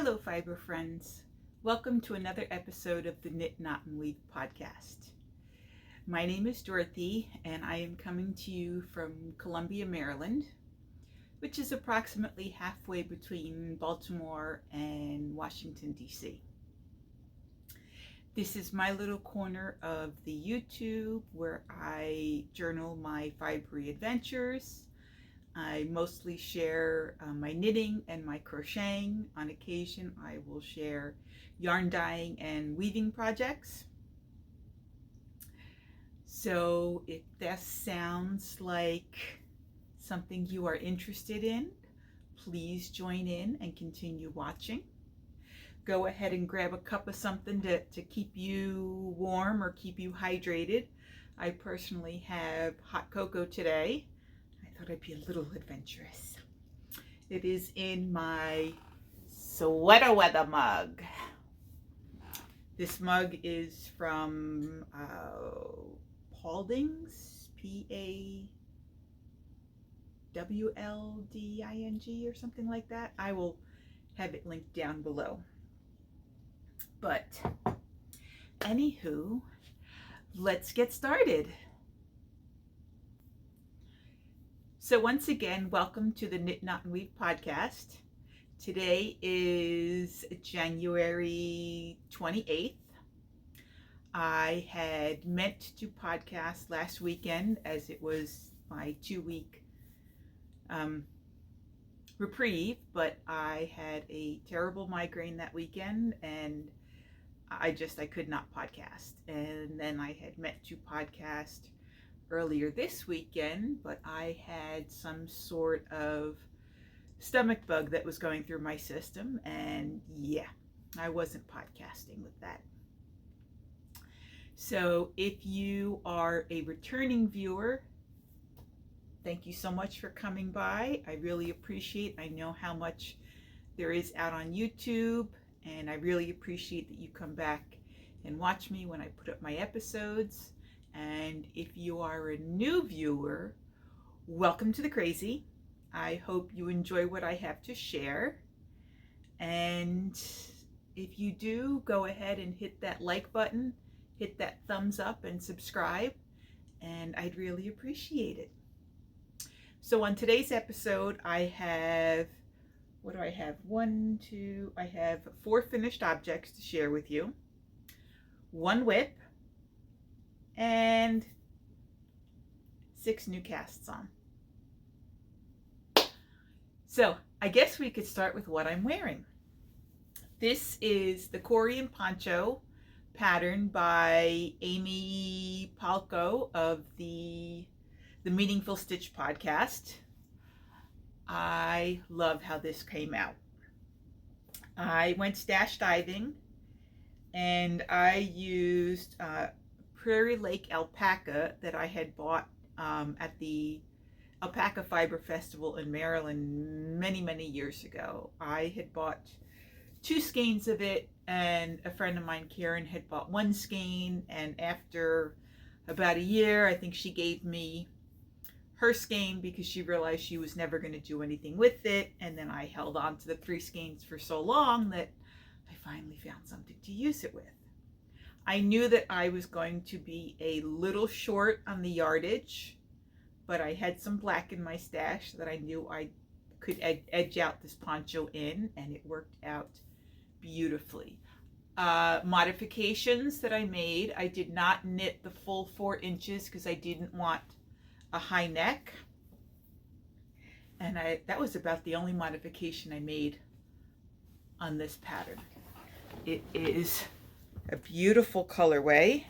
Hello, fiber friends. Welcome to another episode of the Knit, Knot, and Weave podcast. My name is Dorothy, and I am coming to you from Columbia, Maryland, which is approximately halfway between Baltimore and Washington, D.C. This is my little corner of the YouTube where I journal my fibery adventures. I mostly share my knitting and my crocheting. On occasion, I will share yarn dyeing and weaving projects. So if this sounds like something you are interested in, please join in and continue watching. Go ahead and grab a cup of something to keep you warm or keep you hydrated. I personally have hot cocoa today. I thought I'd be a little adventurous. It is in my sweater weather mug. This mug is from Paulding's, P-A-W-L-D-I-N-G or something like that. I will have it linked down below. But anywho, let's get started. So once again, welcome to the Knit, Knot, and Weave podcast. Today is January 28th. I had meant to podcast last weekend as it was my 2-week reprieve, but I had a terrible migraine that weekend and I could not podcast. And then I had meant to podcast earlier this weekend, but I had some sort of stomach bug that was going through my system, and yeah, I wasn't podcasting with that. So if you are a returning viewer, thank you so much for coming by. I really appreciate it. I know how much there is out on YouTube, and I really appreciate that you come back and watch me when I put up my episodes. And if you are a new viewer, welcome to the crazy. I hope you enjoy what I have to share. And if you do, go ahead and hit that like button, hit that thumbs up and subscribe, and I'd really appreciate it. So on today's episode, I have, what do I have? I have 4 finished objects to share with you. 1 whip, and 6 new casts on. So I guess we could start with what I'm wearing. This is the Korean poncho pattern by Amy Palko of the Meaningful Stitch podcast. I love how this came out. I went stash diving and I used Prairie Lake alpaca that I had bought at the Alpaca Fiber Festival in Maryland many years ago. I had bought 2 skeins of it, and a friend of mine, Karen, had bought 1 skein, and after about a year, I think she gave me her skein because she realized she was never going to do anything with it, and then I held on to the 3 skeins for so long that I finally found something to use it with. I knew that I was going to be a little short on the yardage, but I had some black in my stash that I knew I could edge out this poncho in, and it worked out beautifully. Modifications that I made, I did not knit the full 4 inches because I didn't want a high neck, and that was about the only modification I made on this pattern. It is a beautiful colorway,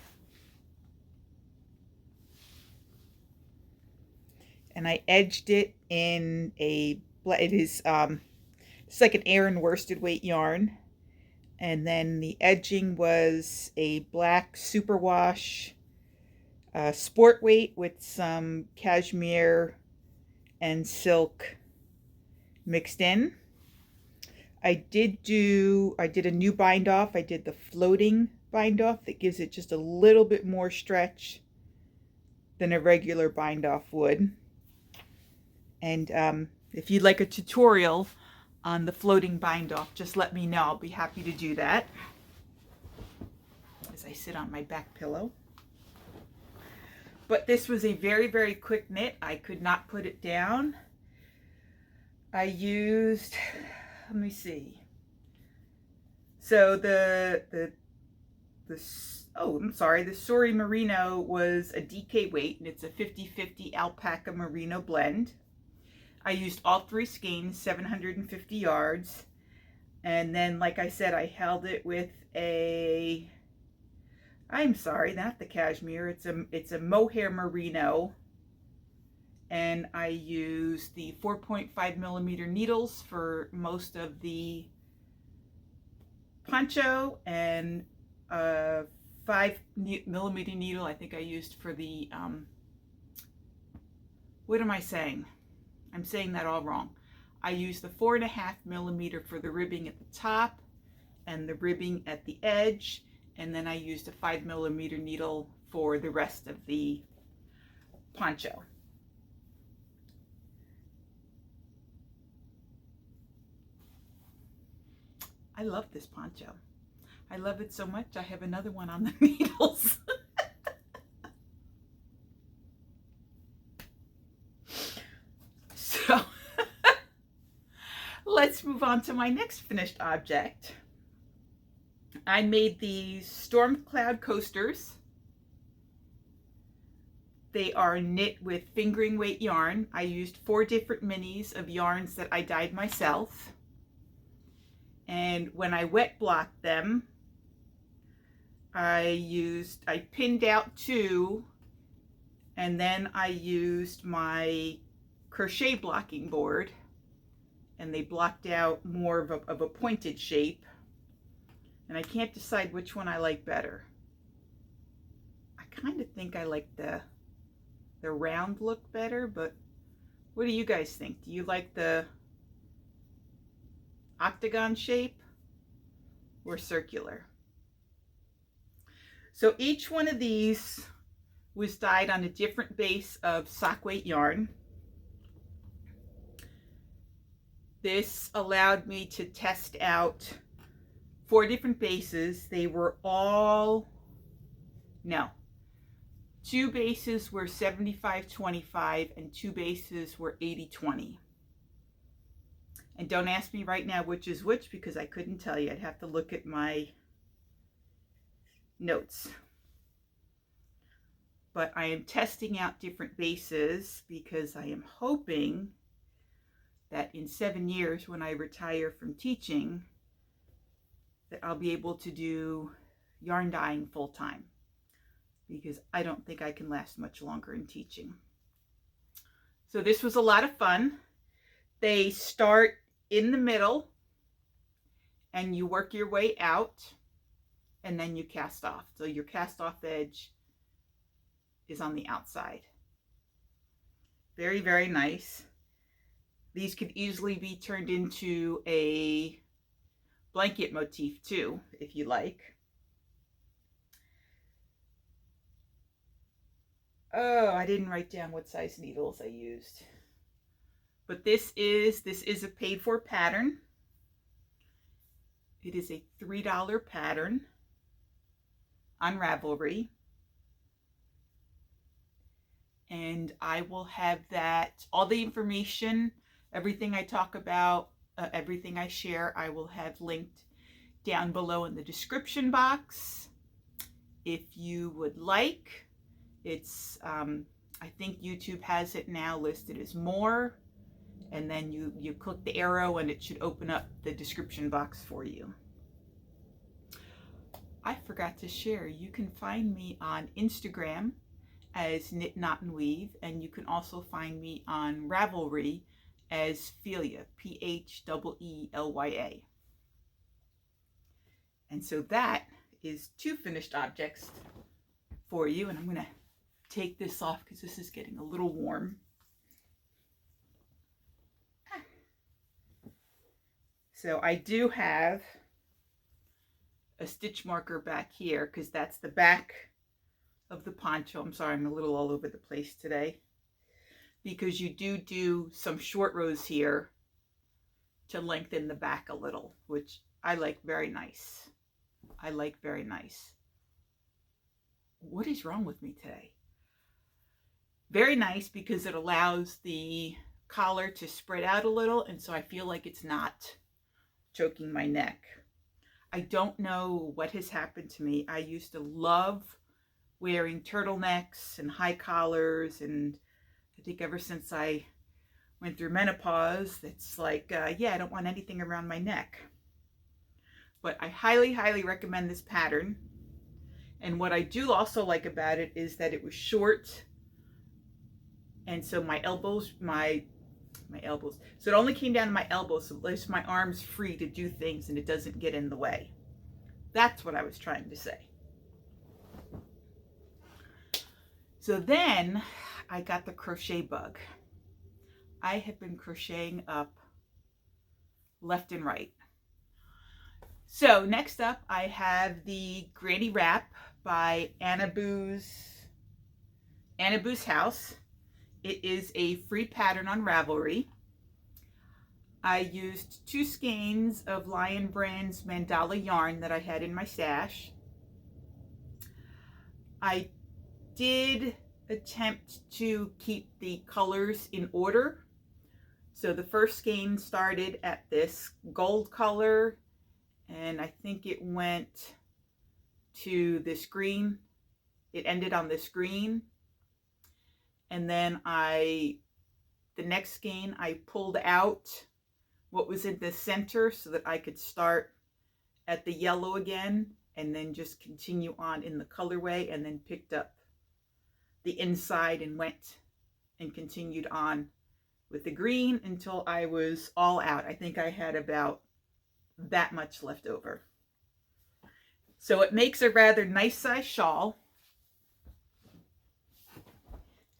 and I edged it in it's like an Aran worsted weight yarn, and then the edging was a black superwash sport weight with some cashmere and silk mixed in. I did a new bind off. I did the floating bind off that gives it just a little bit more stretch than a regular bind off would. And if you'd like a tutorial on the floating bind off, just let me know. I'll be happy to do that as I sit on my back pillow. But this was a very, very quick knit. I could not put it down. I used, let me see. So the Sori Merino was a DK weight, and it's a 50-50 alpaca merino blend. I used all 3 skeins, 750 yards. And then, like I said, I held it with I'm sorry, not the cashmere. It's a mohair merino. And I used the 4.5 millimeter needles for most of the poncho, and 5 millimeter needle I think I used for the, what am I saying? I'm saying that all wrong. I used the 4.5 millimeter for the ribbing at the top and the ribbing at the edge, and then I used a 5 millimeter needle for the rest of the poncho. I love this poncho. I love it so much I have another one on the needles. So let's move on to my next finished object. I made these storm cloud coasters. They are knit with fingering weight yarn. I used 4 different minis of yarns that I dyed myself. And when I wet blocked them, I pinned out 2, and then I used my crochet blocking board, and they blocked out more of a pointed shape. And I can't decide which one I like better. I kind of think I like the round look better, but what do you guys think? Do you like the octagon shape or circular? So each one of these was dyed on a different base of sock weight yarn. This allowed me to test out 4 different bases. They were all, no, 2 bases were 75-25 and 2 bases were 80-20. And don't ask me right now which is which, because I couldn't tell you. I'd have to look at my notes. But I am testing out different bases because I am hoping that in 7 years, when I retire from teaching, that I'll be able to do yarn dyeing full time, because I don't think I can last much longer in teaching. So this was a lot of fun. They start in the middle and you work your way out, and then you cast off. So your cast off edge is on the outside. Very, very nice. These could easily be turned into a blanket motif too, if you like. Oh, I didn't write down what size needles I used. But this is a paid for pattern. It is a $3 pattern on Ravelry. And I will have that, all the information, everything I talk about, everything I share, I will have linked down below in the description box if you would like. It's, I think YouTube has it now listed as more, and then you click the arrow and it should open up the description box for you. I forgot to share, you can find me on Instagram as Knit, Knot, and Weave, and you can also find me on Ravelry as Phelia, Pheelya. And so that is 2 finished objects for you, and I'm going to take this off because this is getting a little warm. So I do have a stitch marker back here because that's the back of the poncho. I'm sorry, I'm a little all over the place today, because you do some short rows here to lengthen the back a little, which I like very nice. I like very nice. What is wrong with me today? Very nice because it allows the collar to spread out a little, and so I feel like it's not choking my neck. I don't know what has happened to me. I used to love wearing turtlenecks and high collars, and I think ever since I went through menopause, it's like, yeah, I don't want anything around my neck. But I highly, highly recommend this pattern. And what I do also like about it is that it was short. And so my elbows, my elbows. So it only came down to my elbows, so it leaves my arms free to do things and it doesn't get in the way. That's what I was trying to say. So then I got the crochet bug. I have been crocheting up left and right. So next up I have the Granny Wrap by Anna Boo's House. It is a free pattern on Ravelry. I used 2 skeins of Lion Brand's mandala yarn that I had in my stash. I did attempt to keep the colors in order. So the first skein started at this gold color, and I think it went to this green. It ended on this green. And then the next skein, I pulled out what was in the center so that I could start at the yellow again and then just continue on in the colorway, and then picked up the inside and went and continued on with the green until I was all out. I think I had about that much left over. So it makes a rather nice size shawl.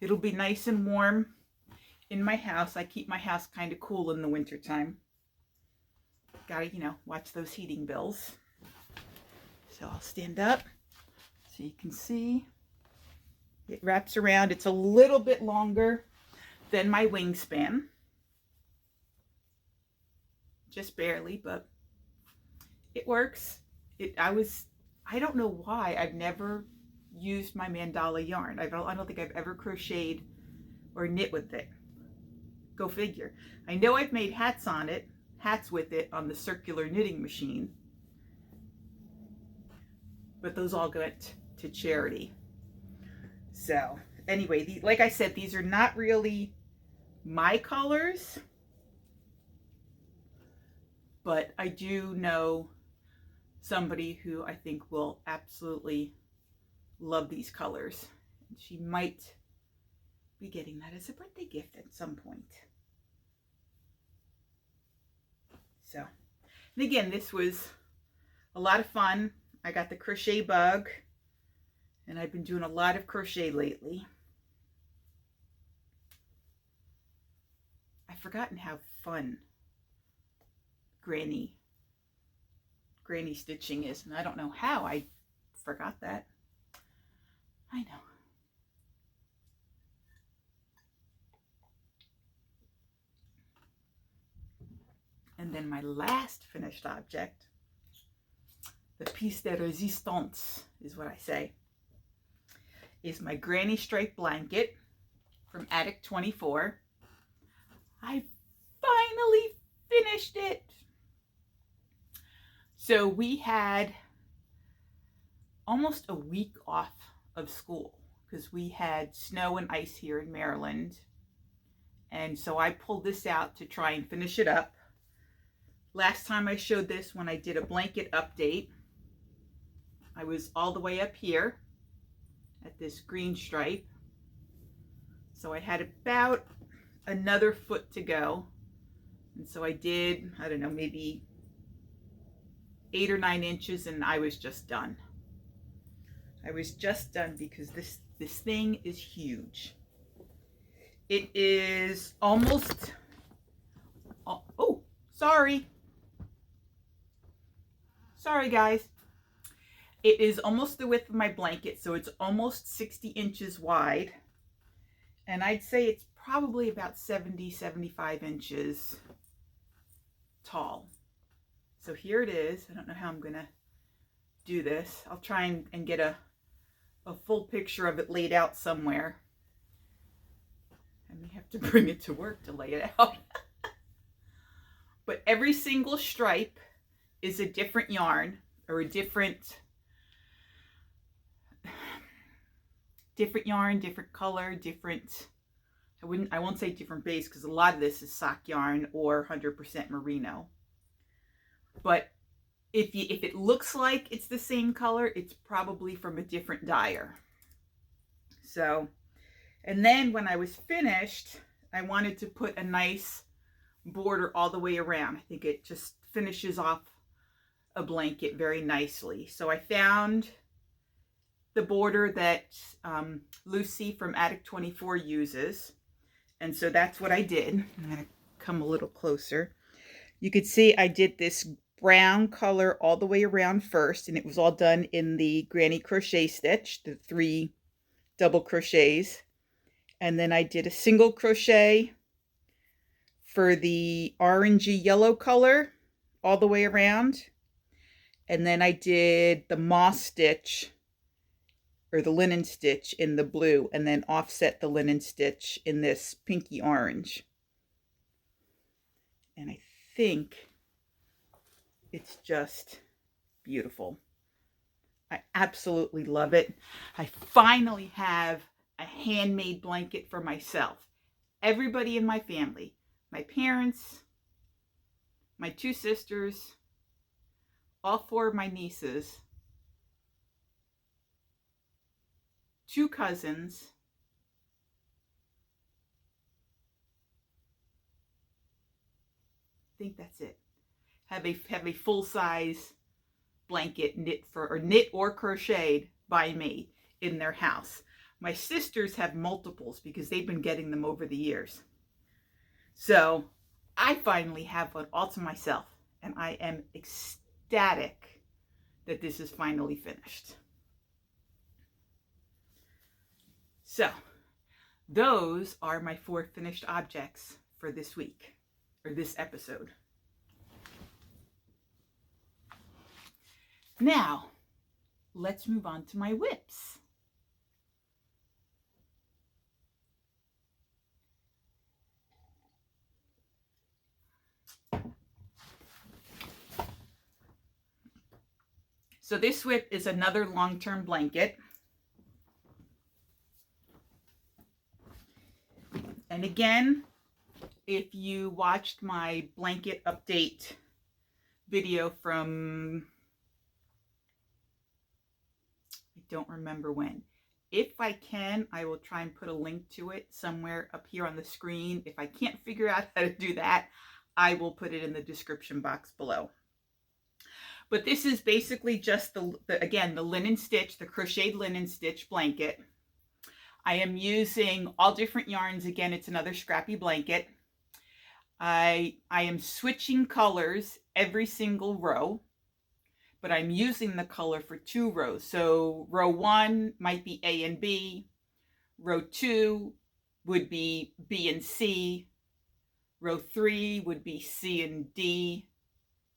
It'll be nice and warm in my house. I keep my house kind of cool in the wintertime. Gotta, watch those heating bills. So I'll stand up so you can see. It wraps around. It's a little bit longer than my wingspan. Just barely, but it works. I don't know why I've never used my mandala yarn. I don't think I've ever crocheted or knit with it. Go figure. I know I've made hats with it on the circular knitting machine, but those all went to charity. So anyway, like I said, these are not really my colors, but I do know somebody who I think will absolutely love these colors. She might be getting that as a birthday gift at some point. So, and again, this was a lot of fun. I got the crochet bug, and I've been doing a lot of crochet lately. I've forgotten how fun granny stitching is, and I don't know how I forgot that. I know. And then my last finished object, the piece de resistance is what I say, is my granny stripe blanket from Attic 24. I finally finished it. So we had almost a week off of school because we had snow and ice here in Maryland. And so I pulled this out to try and finish it up. Last time I showed this when I did a blanket update, I was all the way up here at this green stripe. So I had about another foot to go. And so I did, I don't know, maybe 8 or 9 inches, and I was just done. I was just done because this thing is huge. It is almost, oh, sorry guys. It is almost the width of my blanket, so it's almost 60 inches wide. And I'd say it's probably about 70, 75 inches tall. So here it is. I don't know how I'm gonna do this. I'll try and get a full picture of it laid out somewhere. I may have to bring it to work to lay it out. But every single stripe is a different yarn, or a different yarn, different color, different, I won't say different base, because a lot of this is sock yarn or 100% merino. But if it looks like it's the same color, it's probably from a different dyer. So, and then when I was finished, I wanted to put a nice border all the way around. I think it just finishes off a blanket very nicely. So I found the border that Lucy from Attic 24 uses, and so that's what I did. I'm going to come a little closer. You could see I did this brown color all the way around first, and it was all done in the granny crochet stitch, the 3 double crochets. And then I did a single crochet for the orangey yellow color all the way around. And then I did the moss stitch, or the linen stitch, in the blue, and then offset the linen stitch in this pinky orange. And I think it's just beautiful. I absolutely love it. I finally have a handmade blanket for myself. Everybody in my family, my parents, my 2 sisters, all 4 of my nieces, 2 cousins, I think that's it, have a full-size blanket knit or crocheted by me in their house. My sisters have multiples because they've been getting them over the years. So I finally have one all to myself, and I am ecstatic that this is finally finished. So those are my 4 finished objects for this week, or this episode. Now, let's move on to my whips. So this whip is another long-term blanket. And again, if you watched my blanket update video from, I don't remember when. If I can, I will try and put a link to it somewhere up here on the screen. If I can't figure out how to do that, I will put it in the description box below. But this is basically just again, the linen stitch, the crocheted linen stitch blanket. I am using all different yarns. Again, it's another scrappy blanket. I am switching colors every single row, but I'm using the color for 2 rows. So row 1 might be A and B. Row 2 would be B and C. Row 3 would be C and D,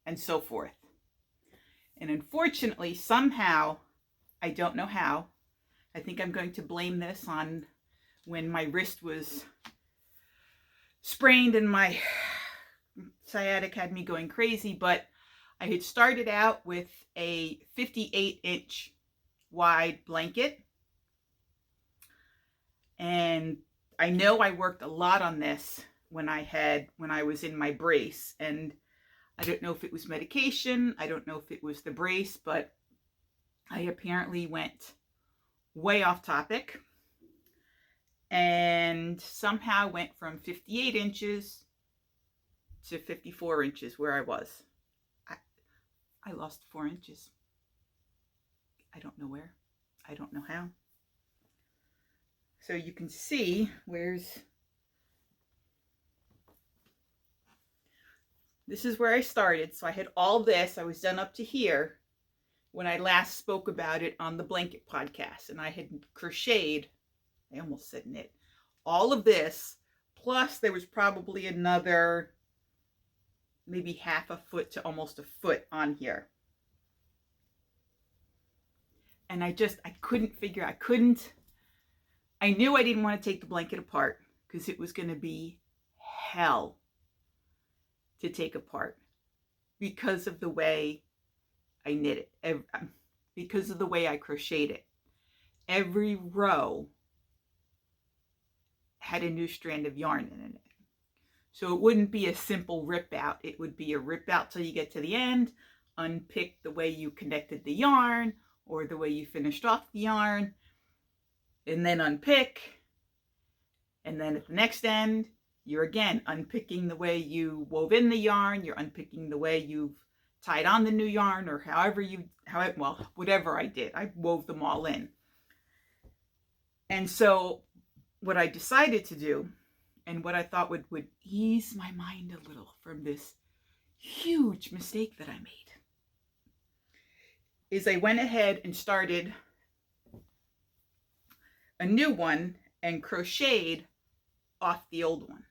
and so forth. And unfortunately, somehow, I don't know how, I think I'm going to blame this on when my wrist was sprained and my sciatic had me going crazy, but I had started out with a 58-inch wide blanket. And I know I worked a lot on this when I was in my brace, and I don't know if it was medication, I don't know if it was the brace, but I apparently went way off topic and somehow went from 58 inches to 54 inches where I was. I lost 4 inches. I don't know where. I don't know how. So you can see this is where I started. So I had all this. I was done up to here when I last spoke about it on the Blanket podcast. And I had crocheted, I almost said knit, all of this. Plus there was probably another maybe half a foot to almost a foot on here. And I couldn't figure, I knew I didn't want to take the blanket apart because it was going to be hell to take apart because of the way I knit it, because of the way I crocheted it. Every row had a new strand of yarn in it. So it wouldn't be a simple rip out. It would be a rip out till you get to the end, unpick the way you connected the yarn or the way you finished off the yarn, and then unpick. And then at the next end, you're again unpicking the way you wove in the yarn, you're unpicking the way you've tied on the new yarn, or whatever I did, I wove them all in. And so what I decided to do, and what I thought would ease my mind a little from this huge mistake that I made, is I went ahead and started a new one and crocheted off the old one.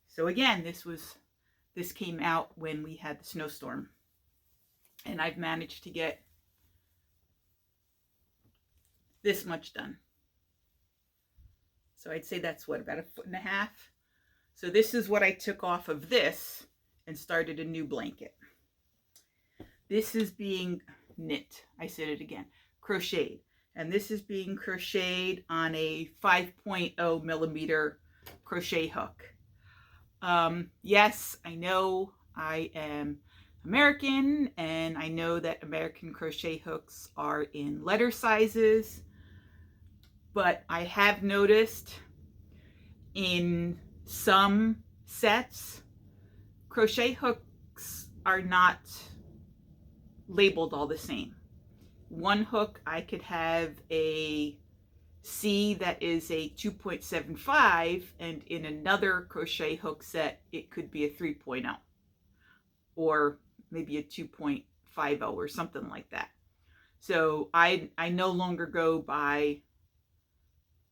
So again, this came out when we had the snowstorm, and I've managed to get this much done. So I'd say that's what, about 1.5 feet. So this is what I took off of this and started a new blanket. This is being knit. I said it again, crocheted. And this is being crocheted on a 5.0 millimeter crochet hook. Yes, I know I am American, and I know that American crochet hooks are in letter sizes, but I have noticed in some sets, crochet hooks are not labeled all the same. One hook, I could have a C that is a 2.75, and in another crochet hook set, it could be a 3.0 or maybe a 2.50 or something like that. So I no longer go by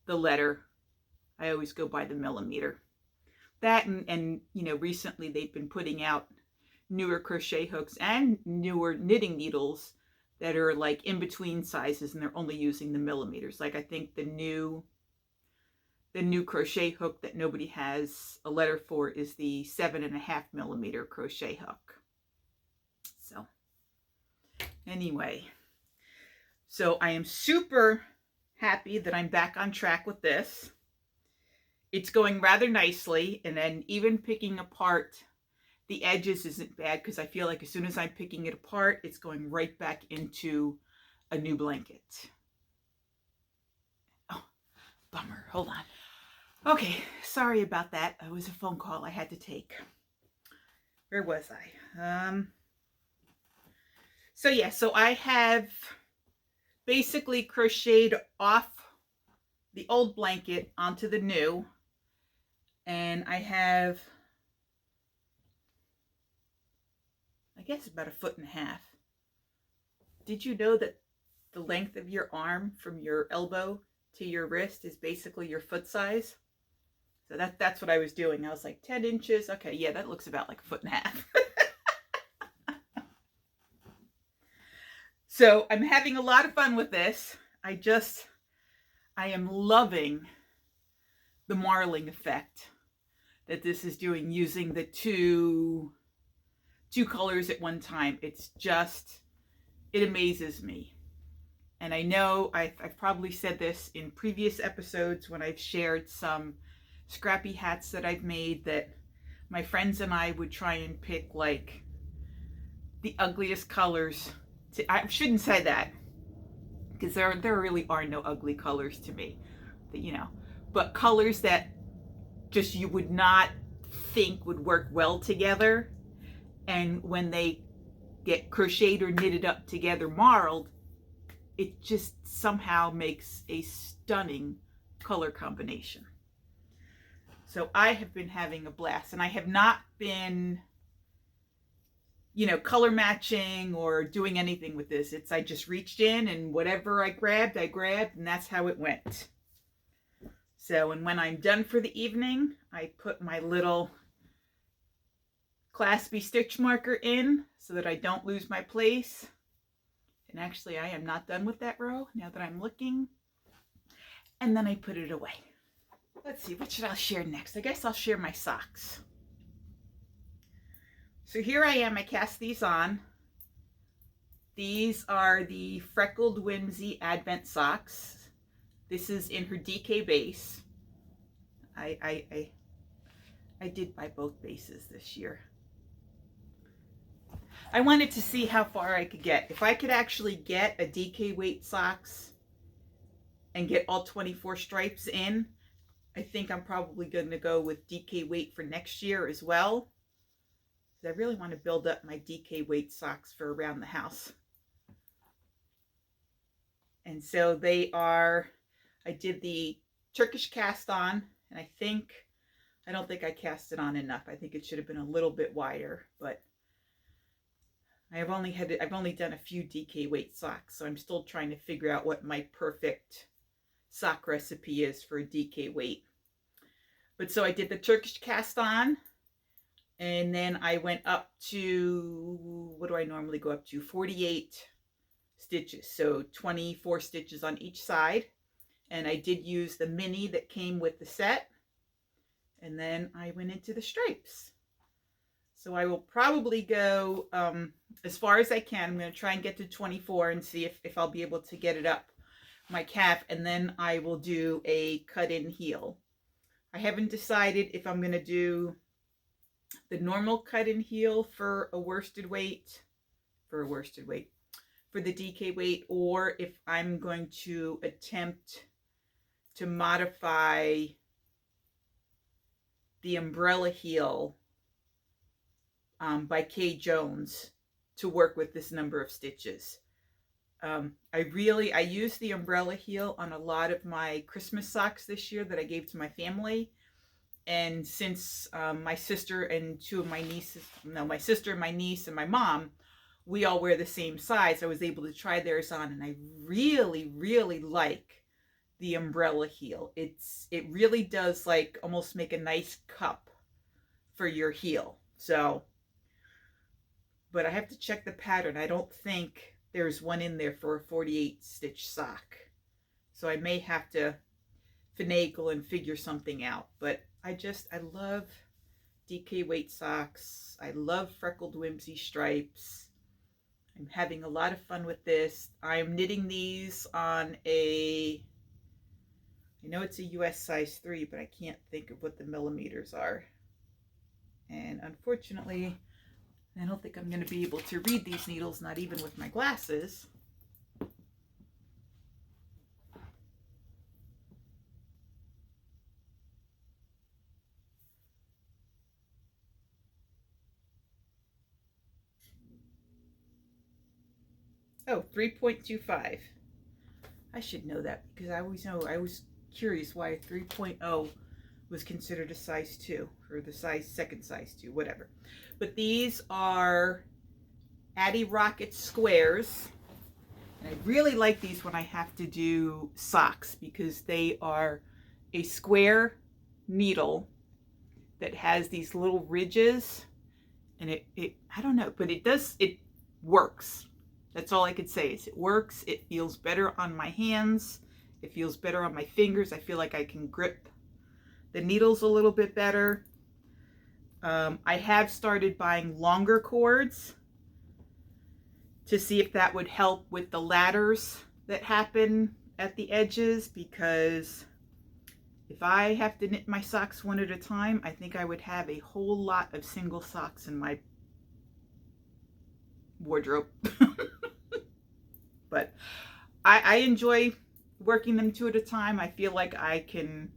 the letter. I always go by the millimeter. That and you know, recently they've been putting out newer crochet hooks and newer knitting needles that are like in between sizes, and they're only using the millimeters. Like I think the new crochet hook that nobody has a letter for is the 7.5 millimeter crochet hook. So anyway, so I am super happy that I'm back on track with this. It's going rather nicely, and then even picking apart the edges isn't bad, because I feel like as soon as I'm picking it apart, it's going right back into a new blanket. Oh, bummer. Hold on. Okay, sorry about that. It was a phone call I had to take. Where was I? So I have basically crocheted off the old blanket onto the new, and I have, I guess, about 1.5 feet. Did you know that the length of your arm from your elbow to your wrist is basically your foot size? So that's what I was doing. I was like 10 inches. Okay, yeah, that looks about like 1.5 feet. So I'm having a lot of fun with this. I am loving the marling effect that this is doing, using the two colors at one time. It amazes me. And I know I've probably said this in previous episodes when I've shared some scrappy hats that I've made, that my friends and I would try and pick like the ugliest colors. I shouldn't say that, because there really are no ugly colors to me, you know, but colors that just you would not think would work well together, and when they get crocheted or knitted up together, marled, it just somehow makes a stunning color combination. So I have been having a blast, and I have not been, you know, color matching or doing anything with this. I just reached in, and whatever I grabbed, and that's how it went. So, and when I'm done for the evening, I put my little claspy stitch marker in so that I don't lose my place. And actually I am not done with that row now that I'm looking. And then I put it away. Let's see, what should I share next? I guess I'll share my socks. So here I am, I cast these on. These are the Freckled Whimsy Advent socks. This is in her DK base. I did buy both bases this year. I wanted to see how far I could get. If I could actually get a DK weight socks and get all 24 stripes in, I think I'm probably going to go with DK weight for next year as well. I really want to build up my DK weight socks for around the house. And so they are, I did the Turkish cast on, and I don't think I cast it on enough. I think it should have been a little bit wider, but I've only done a few DK weight socks, so I'm still trying to figure out what my perfect sock recipe is for a DK weight. But so I did the Turkish cast on, and then I went up to, what do I normally go up to? 48 stitches, so 24 stitches on each side. And I did use the mini that came with the set. And then I went into the stripes. So I will probably go as far as I can. I'm going to try and get to 24 and see if I'll be able to get it up my calf. And then I will do a cut-in heel. I haven't decided if I'm going to do the normal cut-in heel for a worsted weight, for the DK weight, or if I'm going to attempt to modify the umbrella heel by Kay Jones to work with this number of stitches. I used the umbrella heel on a lot of my Christmas socks this year that I gave to my family. And since my sister and two of my nieces, my sister, my niece, and my mom, we all wear the same size, I was able to try theirs on, and I really, really like the umbrella heel. It really does like almost make a nice cup for your heel. So, but I have to check the pattern. I don't think there's one in there for a 48 stitch sock. So I may have to finagle and figure something out. But I love DK weight socks. I love Freckled Whimsy stripes. I'm having a lot of fun with this. I'm knitting these on I know it's a US size 3, but I can't think of what the millimeters are. And unfortunately, I don't think I'm going to be able to read these needles, not even with my glasses. Oh, 3.25. I should know that because I was curious why a 3.0 was considered a size 2, or the second size 2, whatever. But these are Addy Rocket squares. And I really like these when I have to do socks because they are a square needle that has these little ridges, and it I don't know, but it works. That's all I could say is it works. It feels better on my hands. It feels better on my fingers. I feel like I can grip the needles a little bit better. I have started buying longer cords to see if that would help with the ladders that happen at the edges, because if I have to knit my socks one at a time, I think I would have a whole lot of single socks in my wardrobe. But I enjoy working them 2 at a time. I feel like I can,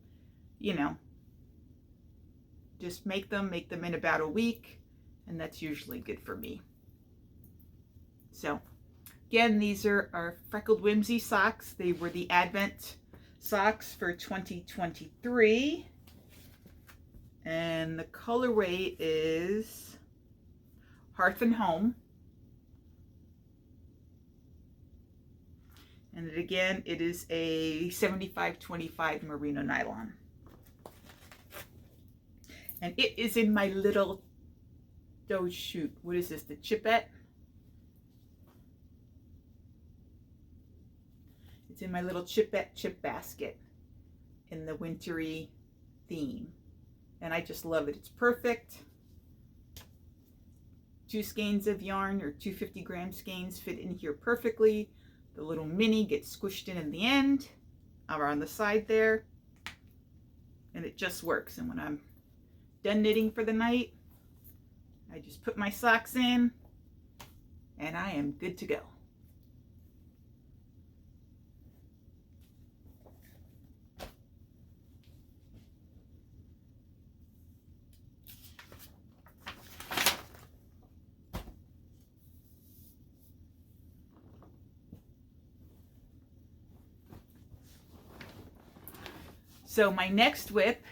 just make them in about a week, and that's usually good for me. So again, these are our Freckled Whimsy socks. They were the Advent socks for 2023, and the colorway is Hearth and Home. And again, it is a 75/25 merino nylon. And it is in my little oh shoot, what is this, the Chipette? It's in my little Chipette chip basket in the wintry theme. And I just love it. It's perfect. 2 skeins of yarn, or 250-gram skeins, fit in here perfectly. The little mini gets squished in the end, or on the side there. And it just works. And when I'm done knitting for the night, I just put my socks in and I am good to go. So my next WIP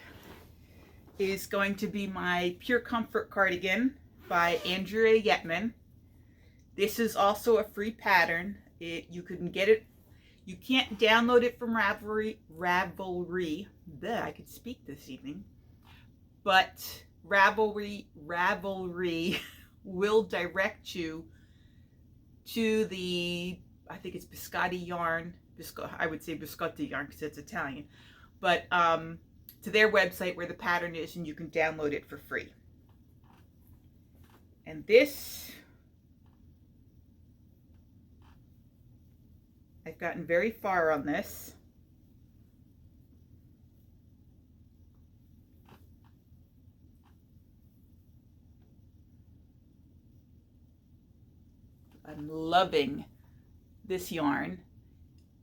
is going to be my Pure Comfort cardigan by Andrea Yetman. This is also a free pattern. You can get it. You can't download it from Ravelry. I could speak this evening. But Ravelry will direct you to the, I think it's Biscotti yarn. I would say Biscotti yarn because it's Italian. But to their website where the pattern is, and you can download it for free. And this, I've gotten very far on this. I'm loving this yarn.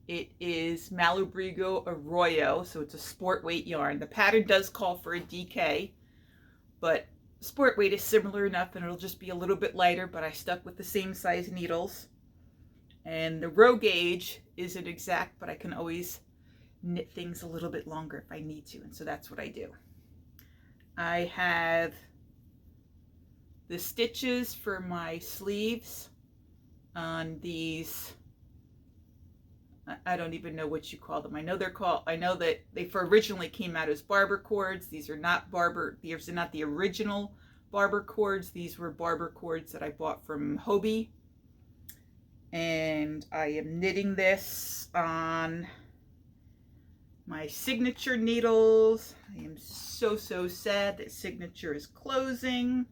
It is Malabrigo Arroyo, so it's a sport weight yarn. The pattern does call for a DK, but sport weight is similar enough, and it'll just be a little bit lighter, but I stuck with the same size needles. And the row gauge isn't exact, but I can always knit things a little bit longer if I need to, and so that's what I do. I have the stitches for my sleeves on these, I don't even know what you call them. I know that they originally came out as barber cords. These are not the original barber cords. These were barber cords that I bought from Hobie. And I am knitting this on my signature needles. I am so sad that signature is closing.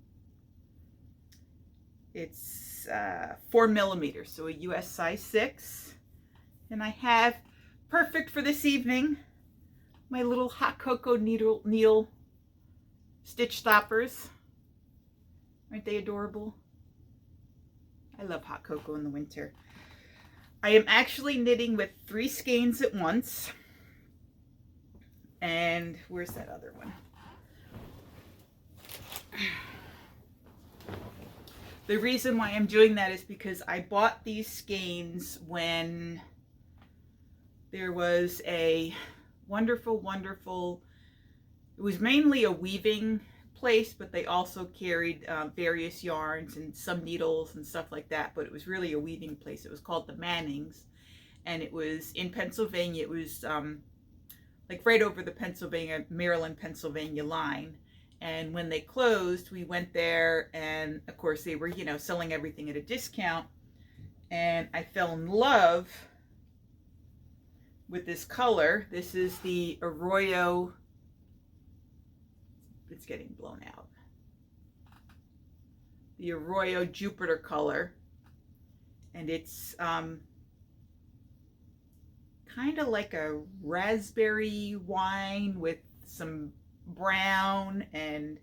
It's 4 millimeters, so a US size 6. And I have, perfect for this evening, my little hot cocoa needle stitch stoppers. Aren't they adorable? I love hot cocoa in the winter. I am actually knitting with 3 skeins at once. And where's that other one? The reason why I'm doing that is because I bought these skeins when there was a wonderful, it was mainly a weaving place, but they also carried various yarns and some needles and stuff like that, but it was really a weaving place. It was called the Mannings, and it was in Pennsylvania. It was like right over the Maryland-Pennsylvania line. And when they closed, we went there, and of course they were, selling everything at a discount, and I fell in love with this color. This is the Arroyo, it's getting blown out, the Arroyo Jupiter color, and it's kind of like a raspberry wine with some brown, and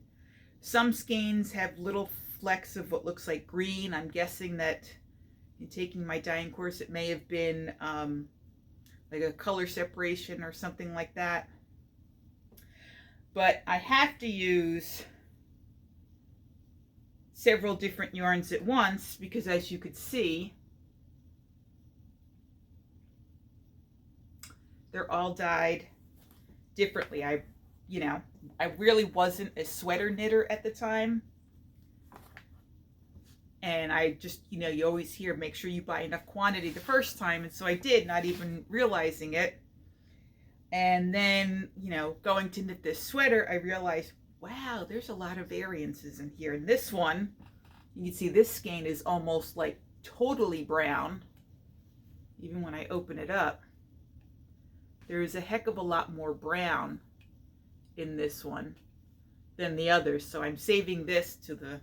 some skeins have little flecks of what looks like green. I'm guessing that in taking my dyeing course it may have been like a color separation or something like that. But I have to use several different yarns at once because, as you could see, they're all dyed differently. I really wasn't a sweater knitter at the time. And I just, you always hear, make sure you buy enough quantity the first time. And so I did, not even realizing it. And then, going to knit this sweater, I realized, wow, there's a lot of variances in here. And this one, You can see this skein is almost like totally brown. Even when I open it up, there is a heck of a lot more brown in this one than the others. So I'm saving this to the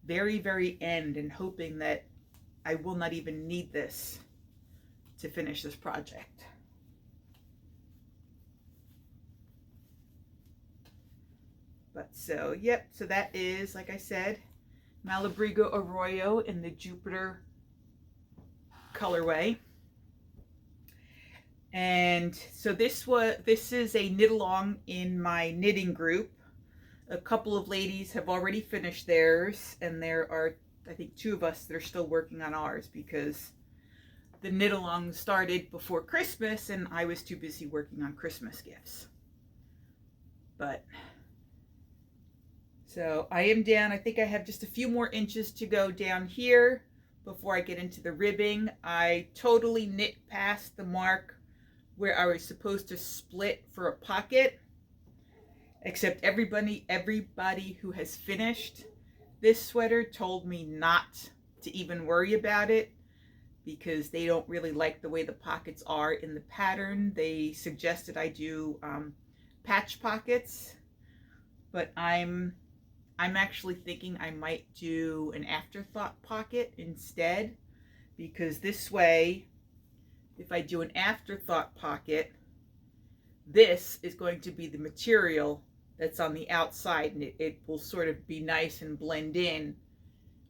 very, very end and hoping that I will not even need this to finish this project. But so, yep, so that is, like I said, Malabrigo Arroyo in the Jupiter colorway. And so this is a knit along in my knitting group. A couple of ladies have already finished theirs, and there are, I think, 2 of us that are still working on ours because the knit along started before Christmas and I was too busy working on Christmas gifts. But so I am down, I think I have just a few more inches to go down here before I get into the ribbing. I totally knit past the mark where I was supposed to split for a pocket, except everybody who has finished this sweater told me not to even worry about it because they don't really like the way the pockets are in the pattern. They suggested I do patch pockets, but I'm actually thinking I might do an afterthought pocket instead, because this way, if I do an afterthought pocket, this is going to be the material that's on the outside, and it will sort of be nice and blend in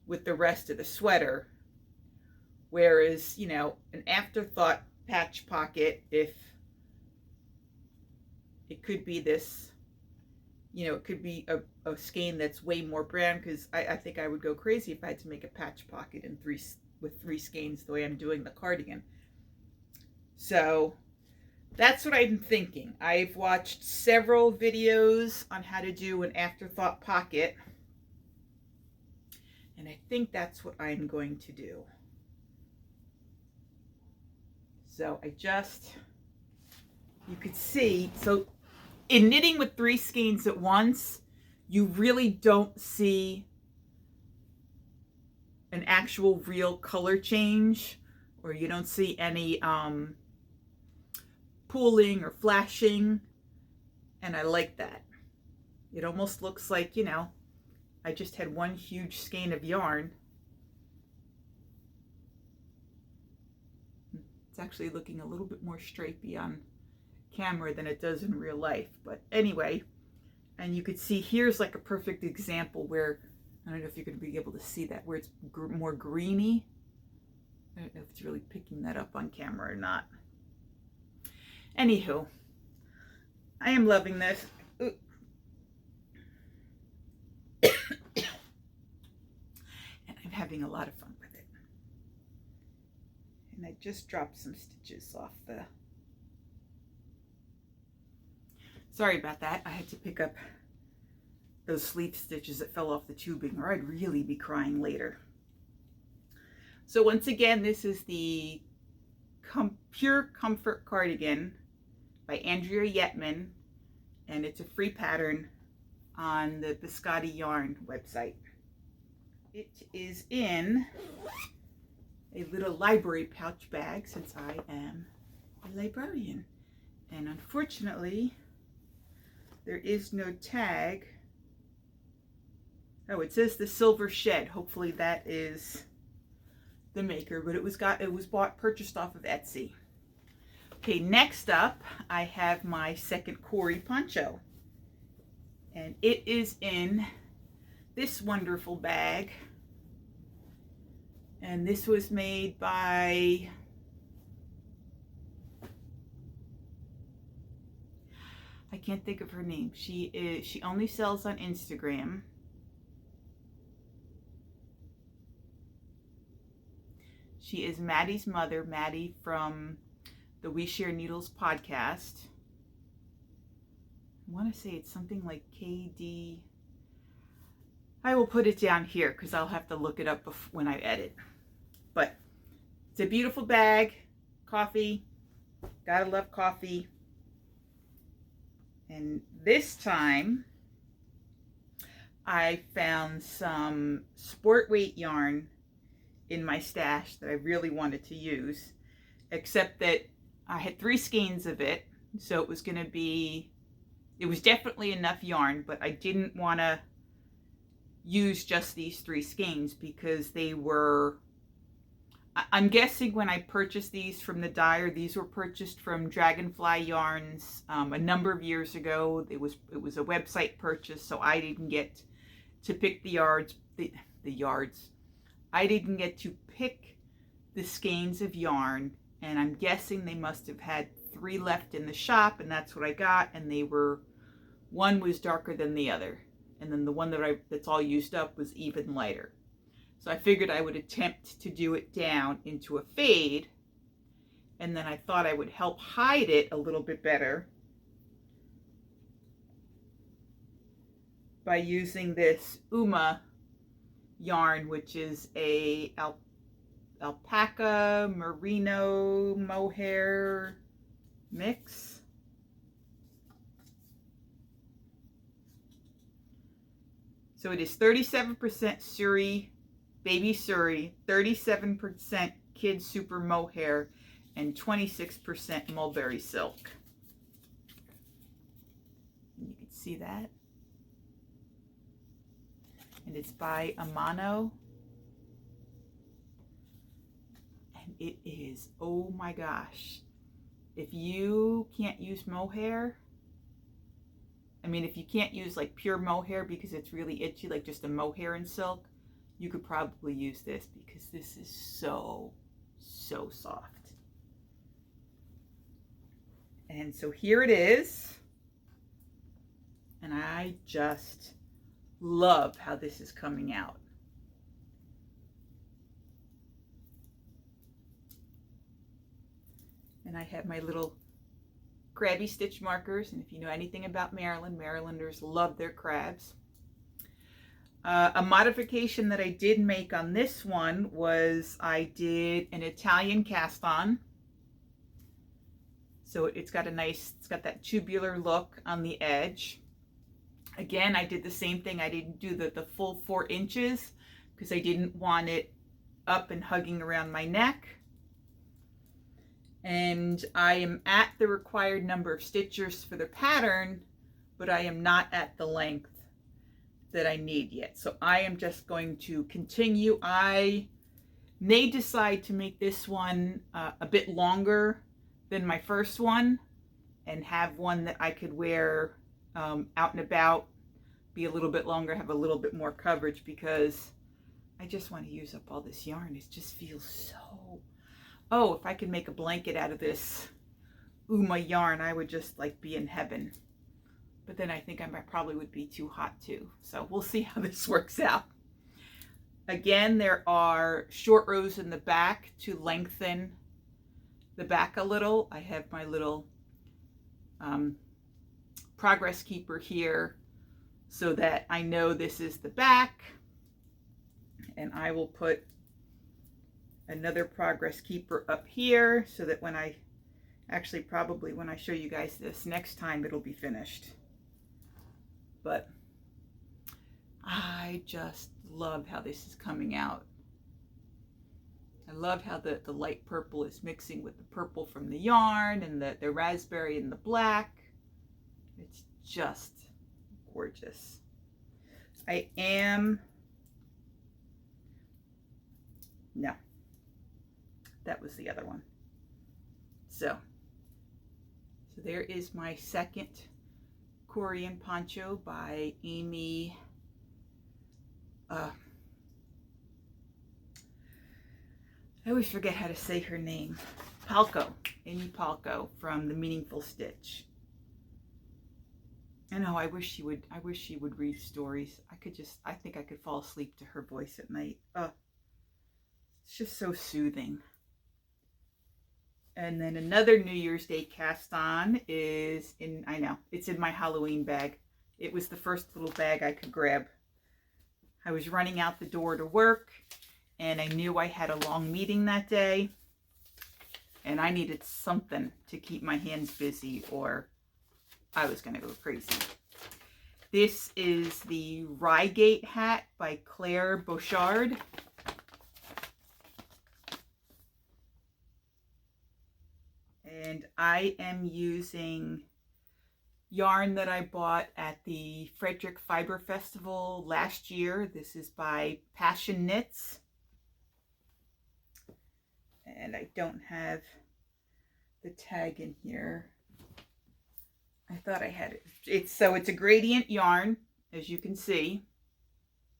with the rest of the sweater. Whereas, you know, an afterthought patch pocket, if it could be this, you know, it could be a skein that's way more brown, because I think I would go crazy if I had to make a patch pocket in with 3 skeins the way I'm doing the cardigan. So that's what I'm thinking. I've watched several videos on how to do an afterthought pocket, and I think that's what I'm going to do. So you could see, so in knitting with 3 skeins at once, you really don't see an actual real color change, or you don't see any pooling or flashing, and I like that. It almost looks like, you know, I just had one huge skein of yarn. It's actually looking a little bit more stripey on camera than it does in real life, but anyway, and you could see here's like a perfect example where, I don't know if you're going to be able to see that, where it's more greeny. I don't know if it's really picking that up on camera or not. Anywho, I am loving this. And I'm having a lot of fun with it. And I just dropped some stitches off the... Sorry about that. I had to pick up those sleeve stitches that fell off the tubing, or I'd really be crying later. So once again, this is the Pure Comfort Cardigan by Andrea Yetman, and it's a free pattern on the Biscotti Yarn website. It is in a little library pouch bag, since I am a librarian, and unfortunately there is no tag. Oh, it says the Silver Shed. Hopefully that is the maker, but it was purchased off of Etsy. Okay, next up I have my second Cori poncho, and it is in this wonderful bag, and this was made by I can't think of her name. She only sells on Instagram. She is Maddie's mother, Maddie from the We Share Needles podcast. I want to say it's something like KD. I will put it down here because I'll have to look it up when I edit. But it's a beautiful bag. Coffee. Gotta love coffee. And this time I found some sport weight yarn in my stash that I really wanted to use, except that I had 3 skeins of it, so it was going to be, it was definitely enough yarn, but I didn't want to use just these 3 skeins because they were, I'm guessing when I purchased these from the dyer, these were purchased from Dragonfly Yarns a number of years ago. It was a website purchase, so I didn't get to pick the yards. I didn't get to pick the skeins of yarn, and I'm guessing they must have had 3 left in the shop, and that's what I got. And they were, one was darker than the other, and then the one that's all used up was even lighter. So I figured I would attempt to do it down into a fade, and then I thought I would help hide it a little bit better by using this Uma yarn, which is a alpaca merino mohair mix. So it is 37% Suri, baby Suri, 37% kid super mohair, and 26% mulberry silk. You can see that. And it's by Amano. And it is, oh my gosh. If you can't use mohair, I mean, if you can't use like pure mohair because it's really itchy, like just a mohair and silk, you could probably use this because this is so, so soft. And so here it is. And I just love how this is coming out. And I have my little crabby stitch markers, and if you know anything about Maryland, Marylanders love their crabs. A modification that I did make on this one was I did an Italian cast-on. So it's got a nice, it's got that tubular look on the edge. Again, I did the same thing. I didn't do the full 4 inches because I didn't want it up and hugging around my neck. And I am at the required number of stitches for the pattern, but I am not at the length that I need yet. So I am just going to continue. I may decide to make this one a bit longer than my first one and have one that I could wear out and about, be a little bit longer, have a little bit more coverage, because I just want to use up all this yarn. It just feels so, oh, if I could make a blanket out of this Uma yarn, I would just like be in heaven. But then I think I probably would be too hot too. So we'll see how this works out. Again, there are short rows in the back to lengthen the back a little. I have my little progress keeper here so that I know this is the back, and I will put another progress keeper up here so that when I actually, probably when I show you guys this next time, it'll be finished. But I just love how this is coming out. I love how the light purple is mixing with the purple from the yarn and the raspberry and the black. It's just gorgeous. No, that was the other one. So there is my second Korean poncho by Amy. I always forget how to say her name. Palco, Amy Palco from The Meaningful Stitch. I know, I wish she would read stories. I think I could fall asleep to her voice at night. It's just so soothing. And then another New Year's Day cast-on is in, I know, it's in my Halloween bag. It was the first little bag I could grab. I was running out the door to work, and I knew I had a long meeting that day, and I needed something to keep my hands busy or I was going to go crazy. This is the Reigate hat by Claire Bouchard. And I am using yarn that I bought at the Frederick Fiber Festival last year. This is by Passion Knits. And I don't have the tag in here. I thought I had it. It's a gradient yarn, as you can see.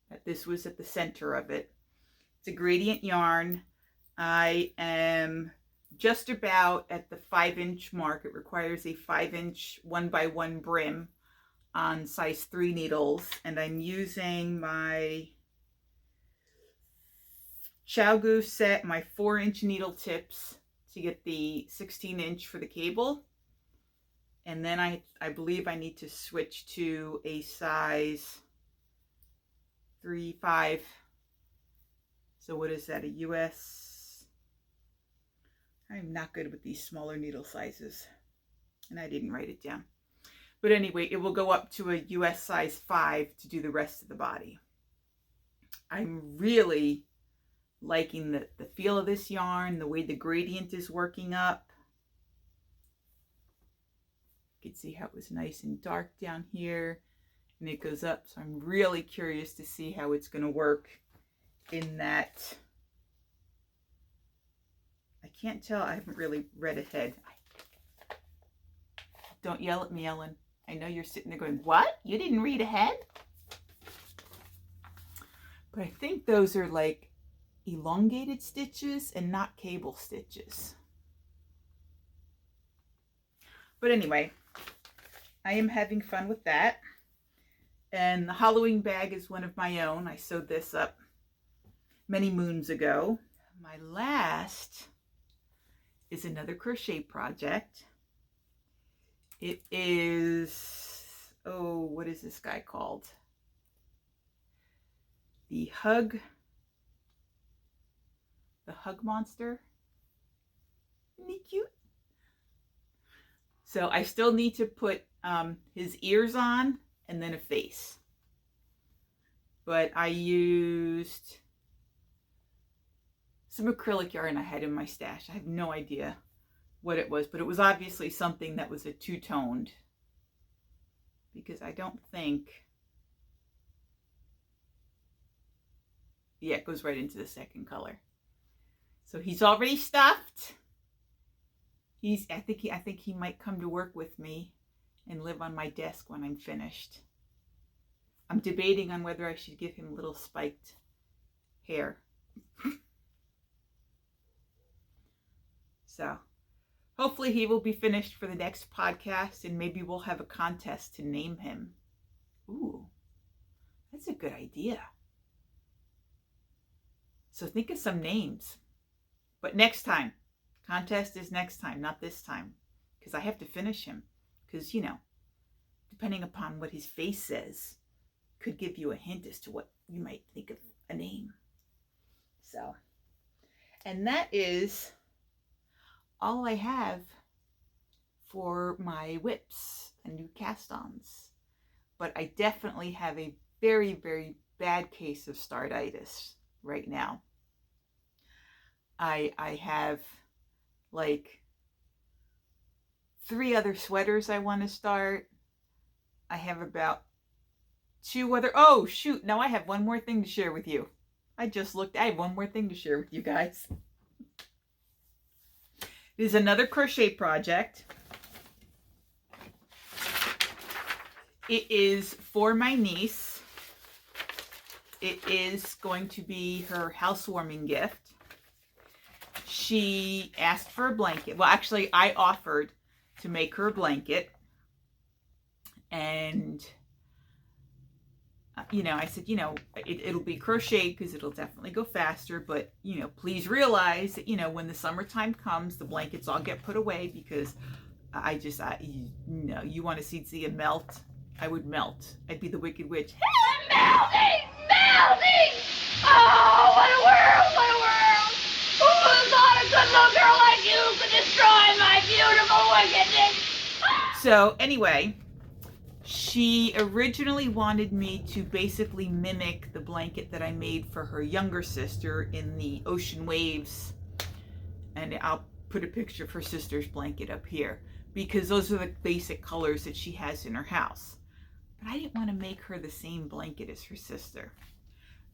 That this was at the center of it. It's a gradient yarn. I am just about at the 5-inch mark. It requires a 5-inch 1x1 brim on size 3 needles, and I'm using my Chow Goose set, my 4-inch needle tips to get the 16-inch for the cable. And then I believe I need to switch to a size 3/5. So what is that, a US? I'm not good with these smaller needle sizes, and I didn't write it down. But anyway, it will go up to a US size 5 to do the rest of the body. I'm really liking the feel of this yarn, the way the gradient is working up. You can see how it was nice and dark down here, and it goes up. So I'm really curious to see how it's going to work in that. I can't tell. I haven't really read ahead. Don't yell at me, Ellen. I know you're sitting there going, what? You didn't read ahead? But I think those are like elongated stitches and not cable stitches. But anyway, I am having fun with that. And the Halloween bag is one of my own. I sewed this up many moons ago. My last is another crochet project. It is, oh, what is this guy called? The Hug Monster. Isn't he cute? So I still need to put his ears on and then a face. But I used some acrylic yarn I had in my stash. I have no idea what it was, but it was obviously something that was a two-toned, because I don't think, yeah, it goes right into the second color. So he's already stuffed. I think he might come to work with me and live on my desk when I'm finished. I'm debating on whether I should give him little spiked hair. So hopefully he will be finished for the next podcast, and maybe we'll have a contest to name him. Ooh, that's a good idea. So think of some names. But next time. Contest is next time, not this time. Because I have to finish him. Because, you know, depending upon what his face says, could give you a hint as to what you might think of a name. So, and that is all I have for my whips and new cast-ons. But I definitely have a very, very bad case of startitis right now. I have like 3 other sweaters I want to start. I have about 2 other, oh shoot, now I have one more thing to share with you. I have one more thing to share with you guys. It is another crochet project. It is for my niece. It is going to be her housewarming gift. She asked for a blanket. Well, actually, I offered to make her a blanket. And, you know, I said, you know, it'll be crocheted because it'll definitely go faster. But, you know, please realize that, you know, when the summertime comes, the blankets all get put away because you know, you want to see a melt. I would melt. I'd be the Wicked Witch. Melting! Oh, what a world! What a world! Who thought a good little girl like you could destroy my beautiful wickedness? So, anyway, She originally wanted me to basically mimic the blanket that I made for her younger sister in the ocean waves. And I'll put a picture of her sister's blanket up here because those are the basic colors that she has in her house. But I didn't want to make her the same blanket as her sister.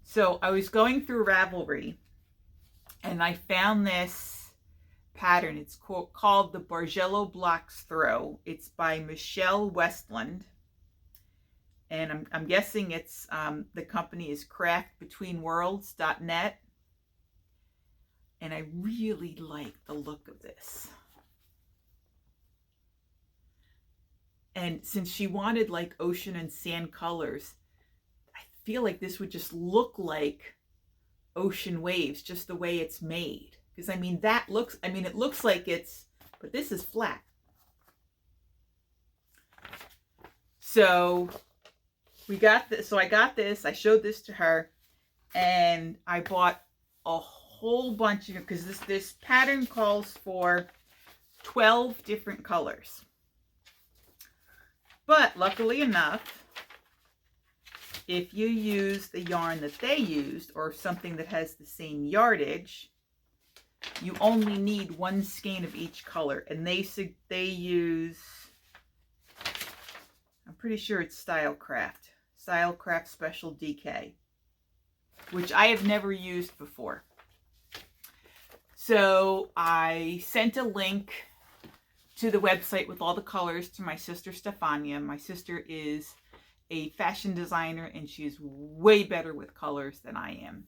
So I was going through Ravelry and I found this pattern. It's called the Bargello Blocks Throw. It's by Michelle Westland. And I'm guessing it's the company is craftbetweenworlds.net. And I really like the look of this. And since she wanted like ocean and sand colors, I feel like this would just look like ocean waves, just the way it's made. Because I mean, it looks like it's, but this is flat. So we got this. So I got this. I showed this to her, and I bought a whole bunch of, because this pattern calls for 12 different colors. But luckily enough, if you use the yarn that they used or something that has the same yardage, you only need one skein of each color. And they use, I'm pretty sure it's Stylecraft Special DK, which I have never used before. So I sent a link to the website with all the colors to my sister Stefania. My sister is a fashion designer and she's way better with colors than I am.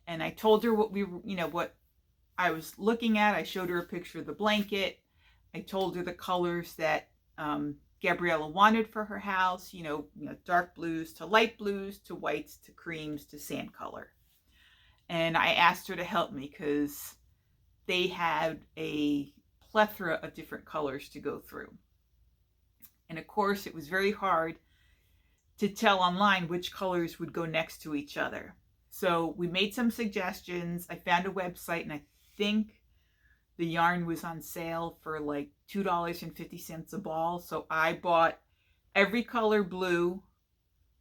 And I told her what I was looking at. I showed her a picture of the blanket. I told her the colors that Gabriella wanted for her house, dark blues to light blues to whites to creams to sand color. And I asked her to help me because they had a plethora of different colors to go through. And of course, it was very hard to tell online which colors would go next to each other. So we made some suggestions. I found a website, and I think the yarn was on sale for like $2.50 a ball. So I bought every color blue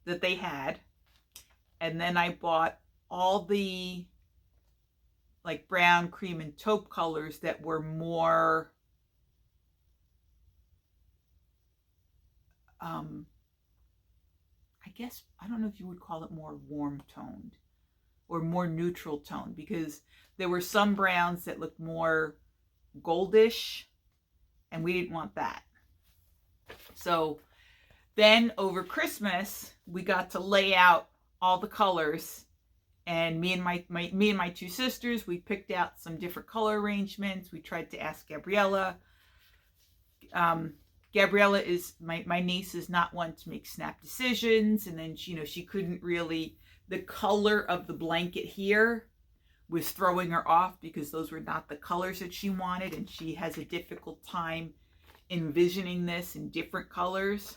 that they had. And then I bought all the like brown, cream, and taupe colors that were more I guess, I don't know if you would call it more warm toned or more neutral toned, because there were some browns that looked more goldish and we didn't want that. So then over Christmas, we got to lay out all the colors, and me and my two sisters, we picked out some different color arrangements. We tried to ask Gabriella. Gabriella is my niece, is not one to make snap decisions, and then she couldn't really, the color of the blanket here was throwing her off because those were not the colors that she wanted, and she has a difficult time envisioning this in different colors.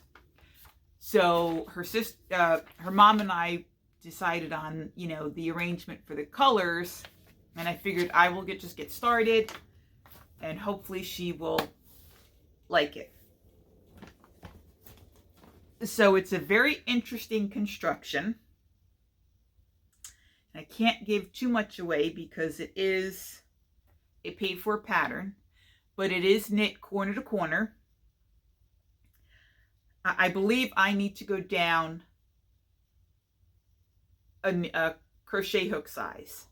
So her mom and I decided on the arrangement for the colors, and I figured I will just get started, and hopefully she will like it. So it's a very interesting construction. I can't give too much away because it is a paid for pattern, but it is knit corner to corner. I believe I need to go down a crochet hook size,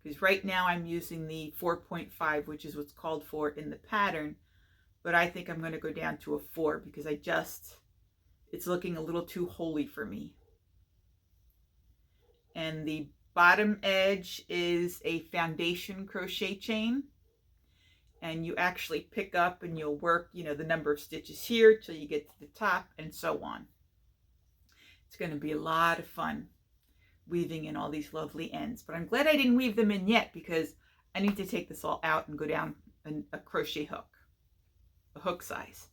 because right now I'm using the 4.5, which is what's called for in the pattern, but I think I'm going to go down to a 4 because it's looking a little too holy for me. And the bottom edge is a foundation crochet chain, and you actually pick up and you'll work the number of stitches here till you get to the top, and so on. It's going to be a lot of fun weaving in all these lovely ends, but I'm glad I didn't weave them in yet because I need to take this all out and go down a crochet hook, a hook size.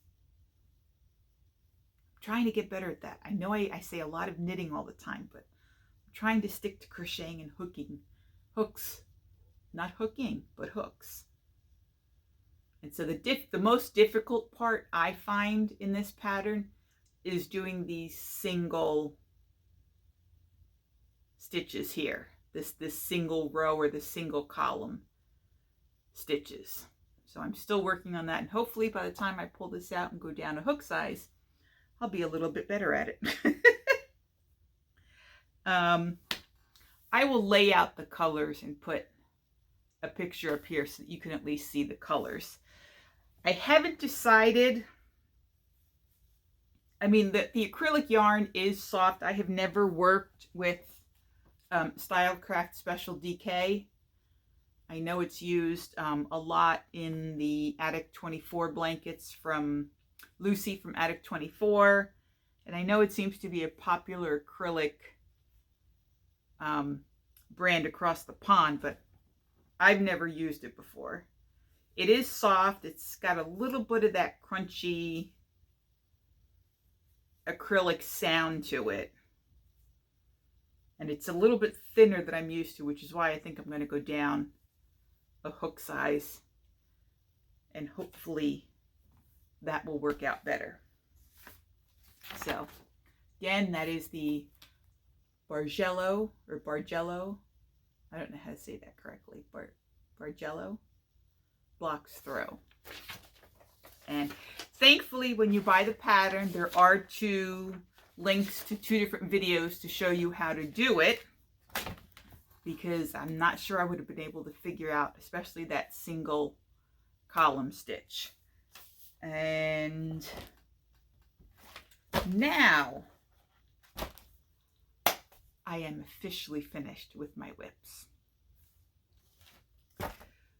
I'm trying to get better at that. I know I say a lot of knitting all the time, but I'm trying to stick to crocheting and hooking. Hooks, not hooking, but hooks. And so the most difficult part I find in this pattern is doing these single stitches here, this single row or the single column stitches. So I'm still working on that, and hopefully by the time I pull this out and go down a hook size, I'll be a little bit better at it. I will lay out the colors and put a picture up here so that you can at least see the colors. I haven't decided. I mean, the acrylic yarn is soft. I have never worked with Stylecraft Special DK. I know it's used a lot in the Attic 24 blankets from Lucy from Attic 24. And I know it seems to be a popular acrylic brand across the pond, but I've never used it before. It is soft. It's got a little bit of that crunchy acrylic sound to it. And it's a little bit thinner than I'm used to, which is why I think I'm going to go down a hook size, and hopefully that will work out better. So again, that is the Bargello or Bargello. I don't know how to say that correctly. Bargello Blocks Throw. And thankfully, when you buy the pattern, there are 2 links to 2 different videos to show you how to do it, because I'm not sure I would have been able to figure out, especially that single column stitch. And now I am officially finished with my whips.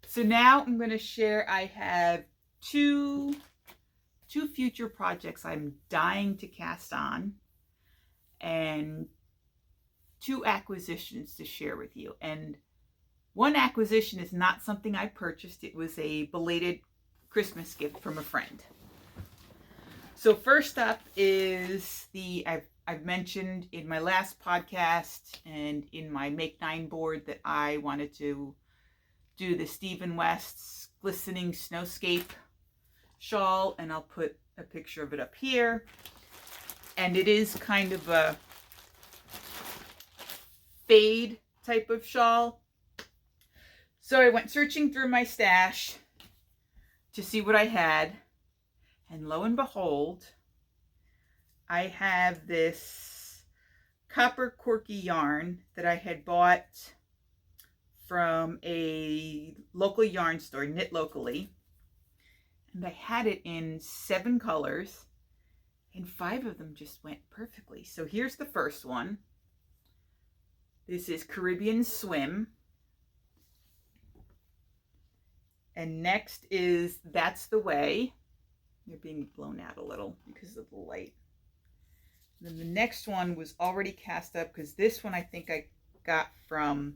So now I'm going to share, I have two future projects I'm dying to cast on, and 2 acquisitions to share with you. And one acquisition is not something I purchased. It was a belated Christmas gift from a friend. So first up is I've mentioned in my last podcast and in my Make 9 board that I wanted to do the Stephen West's Glistening Snowscape shawl, and I'll put a picture of it up here. And it is kind of a fade type of shawl. So I went searching through my stash to see what I had, and lo and behold, I have this copper corky yarn that I had bought from a local yarn store, Knit Locally, and I had it in 7 colors, and 5 of them just went perfectly. So here's the first one. This is Caribbean Swim. And next is That's the Way. They're being blown out a little because of the light. And then the next one was already cast up, because this one I think I got from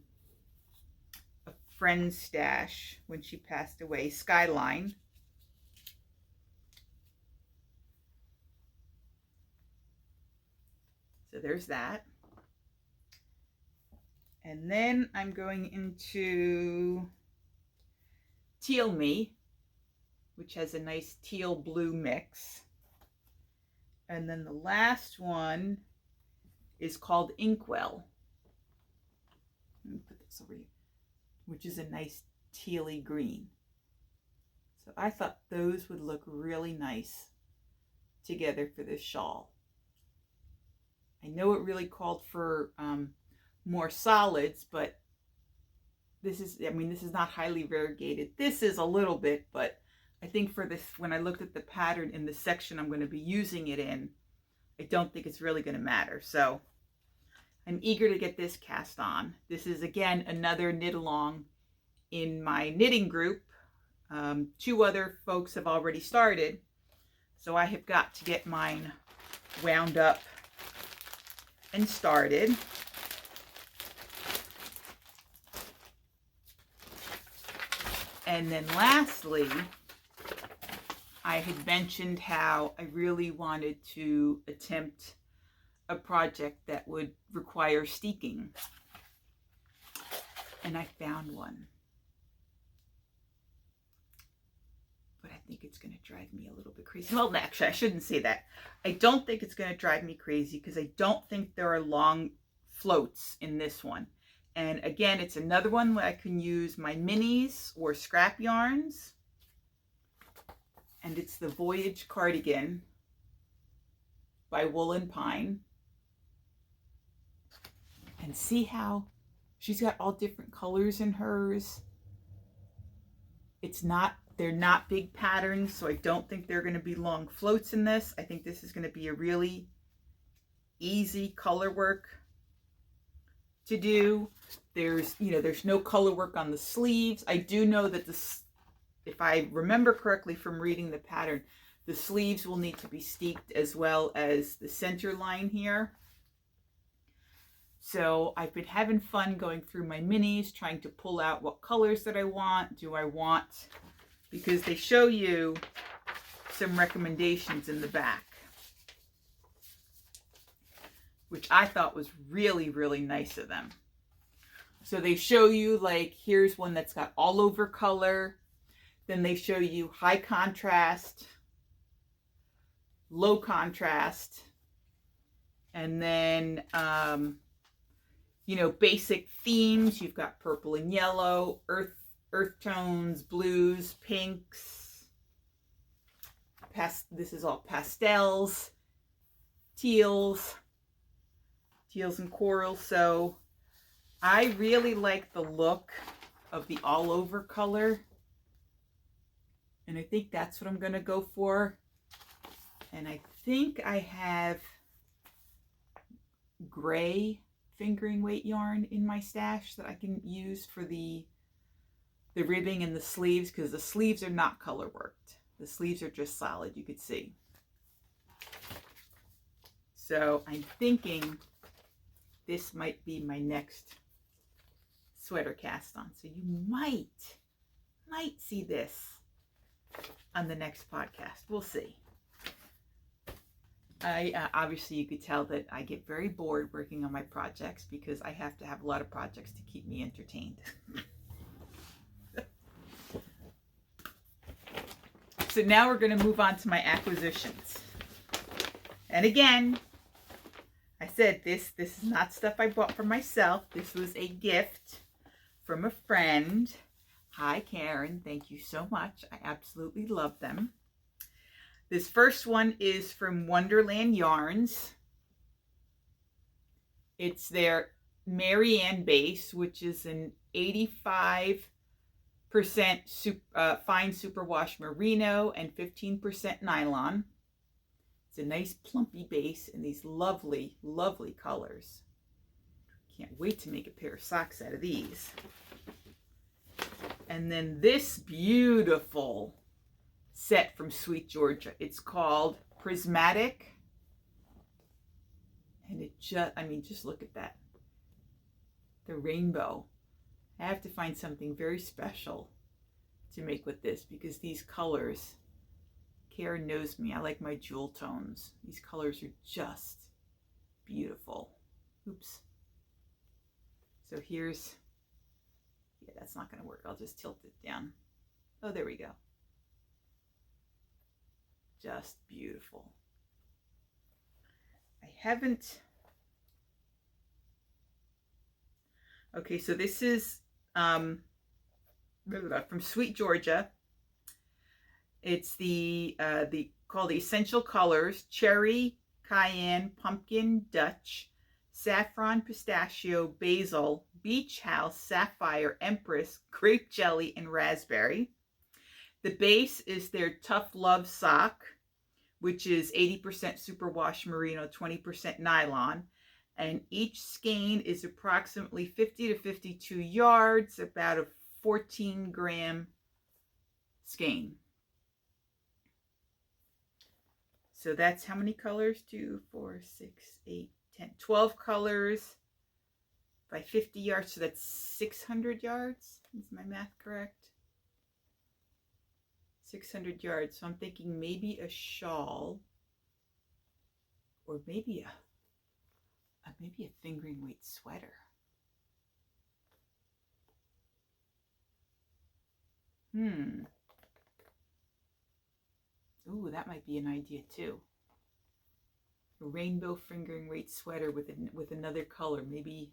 a friend's stash when she passed away, Skyline. So there's that. And then I'm going into Teal Me, which has a nice teal blue mix. And then the last one is called Inkwell. Let me put this over here, which is a nice tealy green. So I thought those would look really nice together for this shawl. I know it really called for more solids, but this is, I mean, this is not highly variegated. This is a little bit, but I think for this, when I looked at the pattern in the section I'm going to be using it in, I don't think it's really going to matter. So I'm eager to get this cast on. This is, again, another knit along in my knitting group. 2 other folks have already started, so I have got to get mine wound up and started. And then lastly, I had mentioned how I really wanted to attempt a project that would require steeking. And I found one. But at think it's going to drive me a little bit crazy. Well, actually, I shouldn't say that. I don't think it's going to drive me crazy because I don't think there are long floats in this one. And again, it's another one where I can use my minis or scrap yarns. And it's the Voyage Cardigan by Woolen Pine. And see how she's got all different colors in hers. They're not big patterns, so I don't think they're going to be long floats in this. I think this is going to be a really easy color work to do. There's no color work on the sleeves. I do know that this, if I remember correctly from reading the pattern, the sleeves will need to be steeped as well as the center line here. So I've been having fun going through my minis, trying to pull out what colors that I want. Because they show you some recommendations in the back, which I thought was really, really nice of them. So they show you, like, here's one that's got all over color. Then they show you high contrast, low contrast, and then, basic themes. You've got purple and yellow, earth tones, blues, pinks. This is all pastels, teals and corals. So I really like the look of the all over color. And I think that's what I'm going to go for. And I think I have gray fingering weight yarn in my stash that I can use for the ribbing and the sleeves, because the sleeves are not color worked. The sleeves are just solid, you could see. So I'm thinking this might be my next sweater cast on. So you might see this on the next podcast. We'll see. Obviously you could tell that I get very bored working on my projects because I have to have a lot of projects to keep me entertained. So now we're going to move on to my acquisitions. And again, I said this is not stuff I bought for myself. This was a gift from a friend. Hi, Karen. Thank you so much. I absolutely love them. This first one is from Wonderland Yarns. It's their Marianne base, which is an 85% fine superwash merino and 15% nylon. It's a nice plumpy base in these lovely, lovely colors. Can't wait to make a pair of socks out of these. And then this beautiful set from Sweet Georgia. It's called Prismatic. And it just look at that. The rainbow. I have to find something very special to make with this because these colors, Karen knows me, I like my jewel tones. These colors are just beautiful. Oops. So here's, yeah, that's not going to work. I'll just tilt it down. Oh, there we go. Just beautiful. I haven't. Okay, so this is from Sweet Georgia. It's called the Essential Colors: Cherry, Cayenne, Pumpkin, Dutch, Saffron, Pistachio, Basil, Beach House, Sapphire, Empress, Grape Jelly, and Raspberry. The base is their Tough Love sock, which is 80% superwash merino, 20% nylon. And each skein is approximately 50 to 52 yards, about a 14-gram skein. So that's how many colors? 2, 4, 6, 8, 10, 12 colors by 50 yards. So that's 600 yards. Is my math correct? 600 yards. So I'm thinking maybe a shawl, or maybe a fingering weight sweater. Ooh, that might be an idea too. A rainbow fingering weight sweater with another color, maybe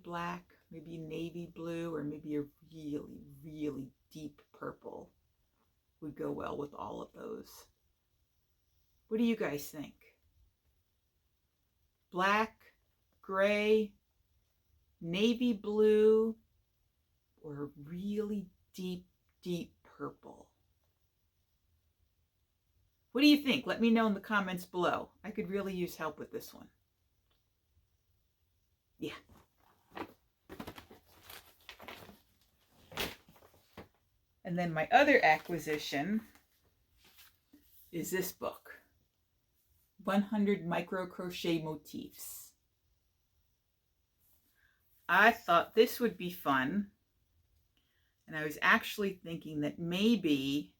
black, maybe navy blue, or maybe a really, really deep purple would go well with all of those. What do you guys think? Black, gray, navy blue, or really deep, deep purple? What do you think? Let me know in the comments below. I could really use help with this one. Yeah. And then my other acquisition is this book, 100 Micro Crochet Motifs. I thought this would be fun, and I was actually thinking that maybe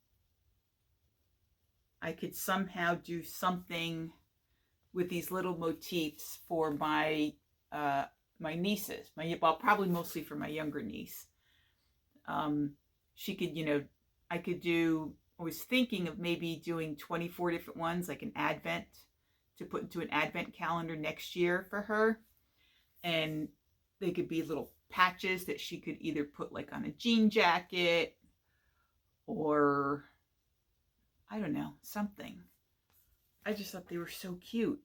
I could somehow do something with these little motifs for my my nieces. Well, probably mostly for my younger niece. She could, I was thinking of maybe doing 24 different ones, like an advent, to put into an advent calendar next year for her. And they could be little patches that she could either put like on a jean jacket or, I don't know, something. I just thought they were so cute.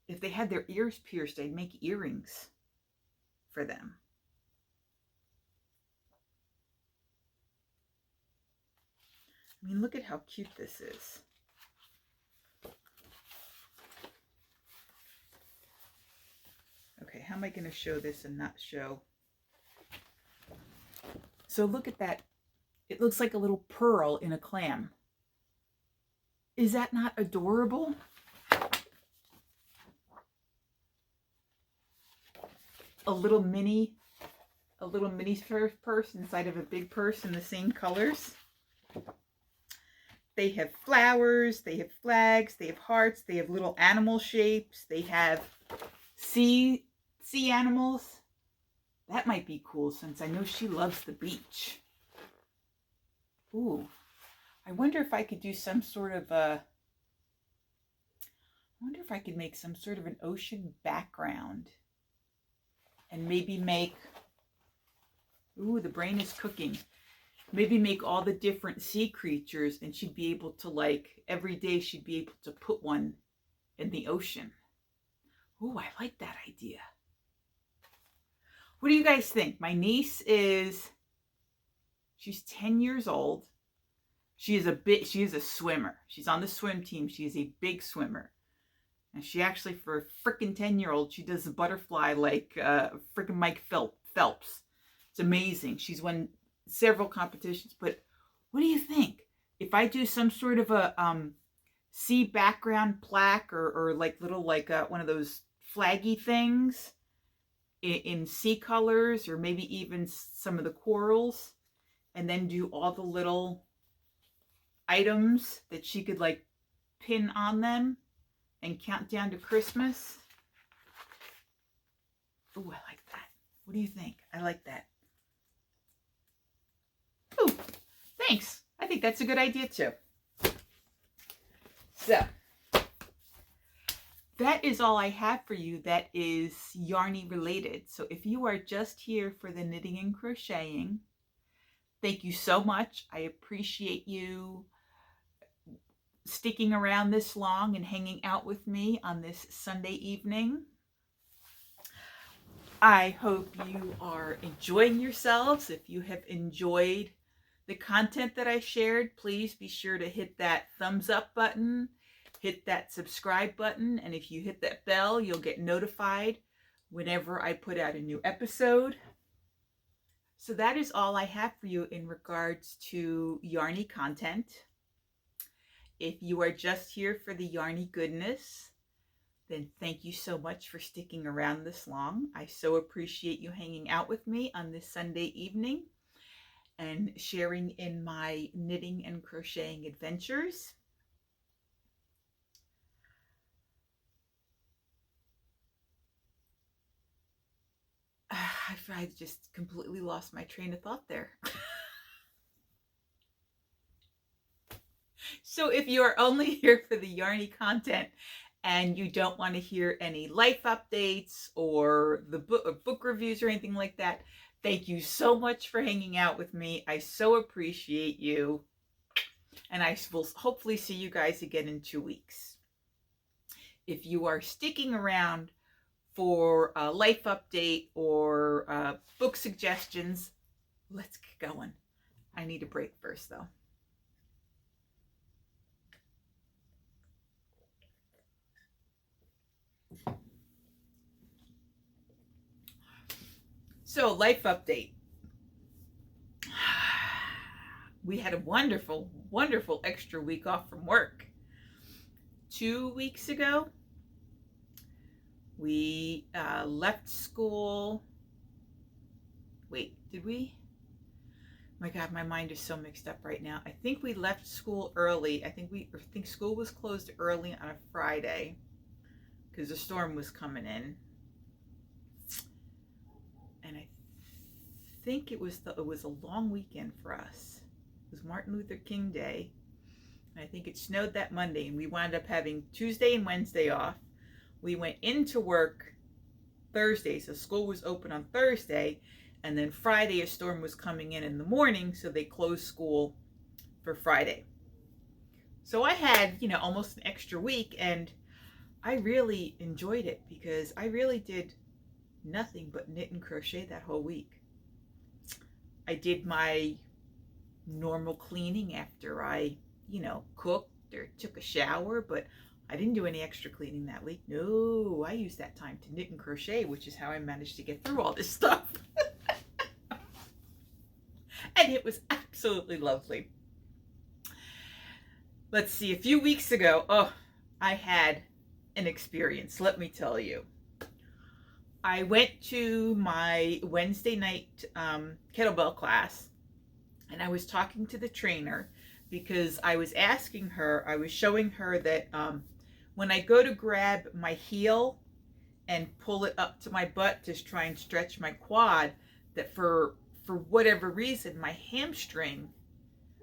If they had their ears pierced, I'd make earrings for them. I mean, look at how cute this is. Okay, how am I going to show this and not show? So look at that. It looks like a little pearl in a clam. Is that not adorable? A little mini purse inside of a big purse in the same colors. They have flowers, they have flags, they have hearts, they have little animal shapes, they have sea animals. That might be cool since I know she loves the beach. Ooh, I wonder if I could do some sort of I wonder if I could make some sort of an ocean background and maybe make, ooh, the brain is cooking. Maybe make all the different sea creatures, and she'd be able to, like, every day she'd be able to put one in the ocean. Ooh, I like that idea. What do you guys think? My niece she's 10 years old. She is a swimmer. She's on the swim team. She is a big swimmer. And she actually, for a frickin' 10-year-old, she does the butterfly like frickin' Mike Phelps. It's amazing. She's won several competitions. But what do you think? If I do some sort of a sea background plaque or like little, like one of those flaggy things in sea colors, or maybe even some of the corals, and then do all the little items that she could like pin on them and count down to Christmas. Ooh, I like that. What do you think? I like that. Ooh, thanks. I think that's a good idea too. So, that is all I have for you that is yarny related. So if you are just here for the knitting and crocheting, thank you so much. I appreciate you sticking around this long and hanging out with me on this Sunday evening. I hope you are enjoying yourselves. If you have enjoyed the content that I shared, please be sure to hit that thumbs up button, hit that subscribe button, and if you hit that bell, you'll get notified whenever I put out a new episode. So that is all I have for you in regards to yarny content. If you are just here for the yarny goodness, then thank you so much for sticking around this long. I so appreciate you hanging out with me on this Sunday evening and sharing in my knitting and crocheting adventures. I just completely lost my train of thought there. So if you are only here for the yarny content and you don't want to hear any life updates or the book reviews or anything like that, thank you so much for hanging out with me. I so appreciate you. And I will hopefully see you guys again in 2 weeks. If you are sticking around for a life update or book suggestions, let's get going. I need a break first, though. So, life update. We had a wonderful, wonderful extra week off from work. 2 weeks ago, we left school. Wait, did we? My God, my mind is so mixed up right now. I think we left school early. I think school was closed early on a Friday because the storm was coming in. And I think it was a long weekend for us. It was Martin Luther King Day. And I think it snowed that Monday, and we wound up having Tuesday and Wednesday off. We went into work Thursday, so school was open on Thursday, and then Friday a storm was coming in the morning, so they closed school for Friday. So I had, almost an extra week, and I really enjoyed it because I really did nothing but knit and crochet that whole week. I did my normal cleaning after I, cooked or took a shower, but I didn't do any extra cleaning that week. No, I used that time to knit and crochet, which is how I managed to get through all this stuff. And it was absolutely lovely. Let's see, a few weeks ago, I had an experience, let me tell you. I went to my Wednesday night kettlebell class, and I was talking to the trainer because I was showing her that when I go to grab my heel and pull it up to my butt to try and stretch my quad, that for whatever reason, my hamstring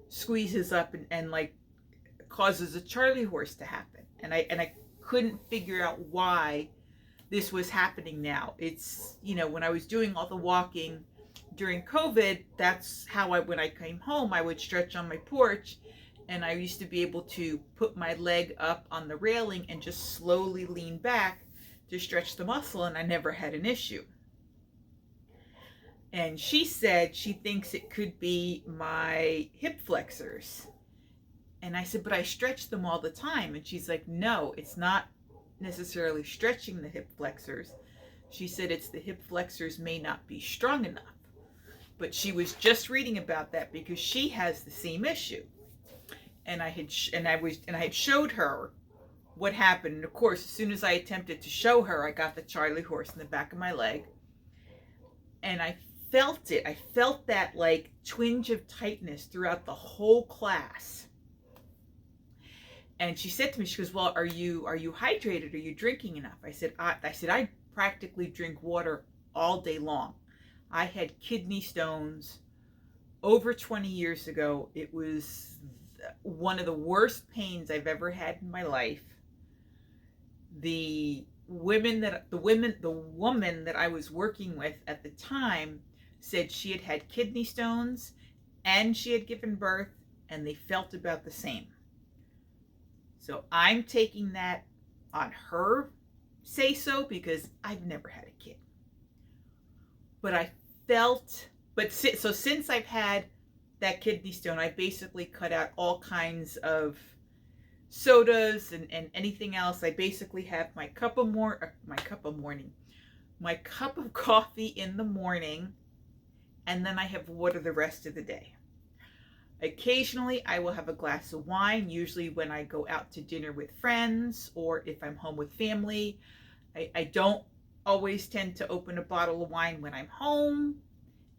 squeezes up and like causes a Charlie horse to happen. And I couldn't figure out why this was happening now. It's, when I was doing all the walking during COVID, that's how when I came home, I would stretch on my porch, and I used to be able to put my leg up on the railing and just slowly lean back to stretch the muscle, and I never had an issue. And she said she thinks it could be my hip flexors. And I said, but I stretch them all the time. And she's like, no, it's not necessarily stretching the hip flexors. She said it's the hip flexors may not be strong enough. But she was just reading about that because she has the same issue. And I had showed her what happened. And of course, as soon as I attempted to show her, I got the Charlie horse in the back of my leg. And I felt it. I felt that like twinge of tightness throughout the whole class. And she said to me, she goes, well, are you hydrated? Are you drinking enough? I said, I practically drink water all day long. I had kidney stones over 20 years ago. It was one of the worst pains I've ever had in my life. The woman that I was working with at the time said she had kidney stones and she had given birth, and they felt about the same. So I'm taking that on her say so because I've never had a kid. But since I've had that kidney stone, I basically cut out all kinds of sodas and anything else. I basically have my cup of coffee in the morning, and then I have water the rest of the day. Occasionally, I will have a glass of wine, usually when I go out to dinner with friends or if I'm home with family. I don't always tend to open a bottle of wine when I'm home,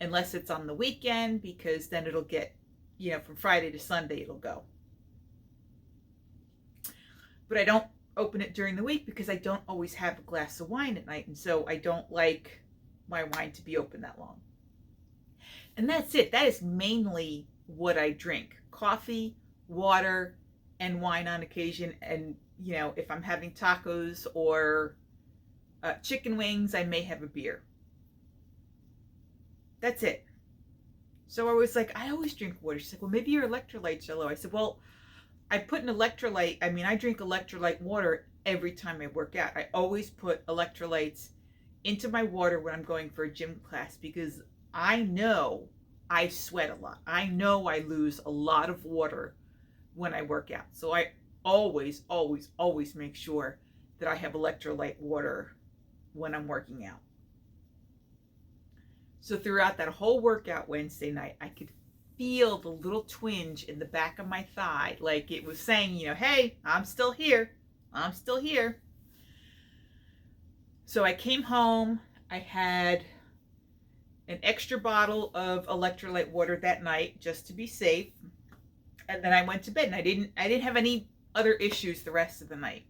unless it's on the weekend, because then it'll get, from Friday to Sunday, it'll go. But I don't open it during the week because I don't always have a glass of wine at night, and so I don't like my wine to be open that long. And that's it. That is mainly what I drink: coffee, water, and wine on occasion. And, you know, if I'm having tacos or chicken wings, I may have a beer. That's it. So I was like, I always drink water. She's like, well, maybe your electrolytes are low. I said, well, I drink electrolyte water every time I work out. I always put electrolytes into my water when I'm going for a gym class, because I know I sweat a lot. I know I lose a lot of water when I work out. So I always, always, always make sure that I have electrolyte water when I'm working out. So throughout that whole workout Wednesday night, I could feel the little twinge in the back of my thigh, like it was saying, you know, hey, I'm still here. I'm still here. So I came home. I had an extra bottle of electrolyte water that night just to be safe. And then I went to bed, and I didn't have any other issues the rest of the night.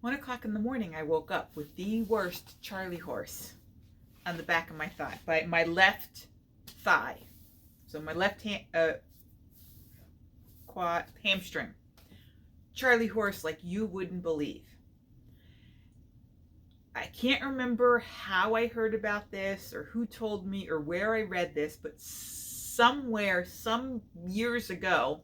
1 o'clock in the morning, I woke up with the worst Charlie horse on the back of my thigh, by my left thigh. So my left hand, quad hamstring. Charlie horse like you wouldn't believe. I can't remember how I heard about this or who told me or where I read this, but somewhere, some years ago,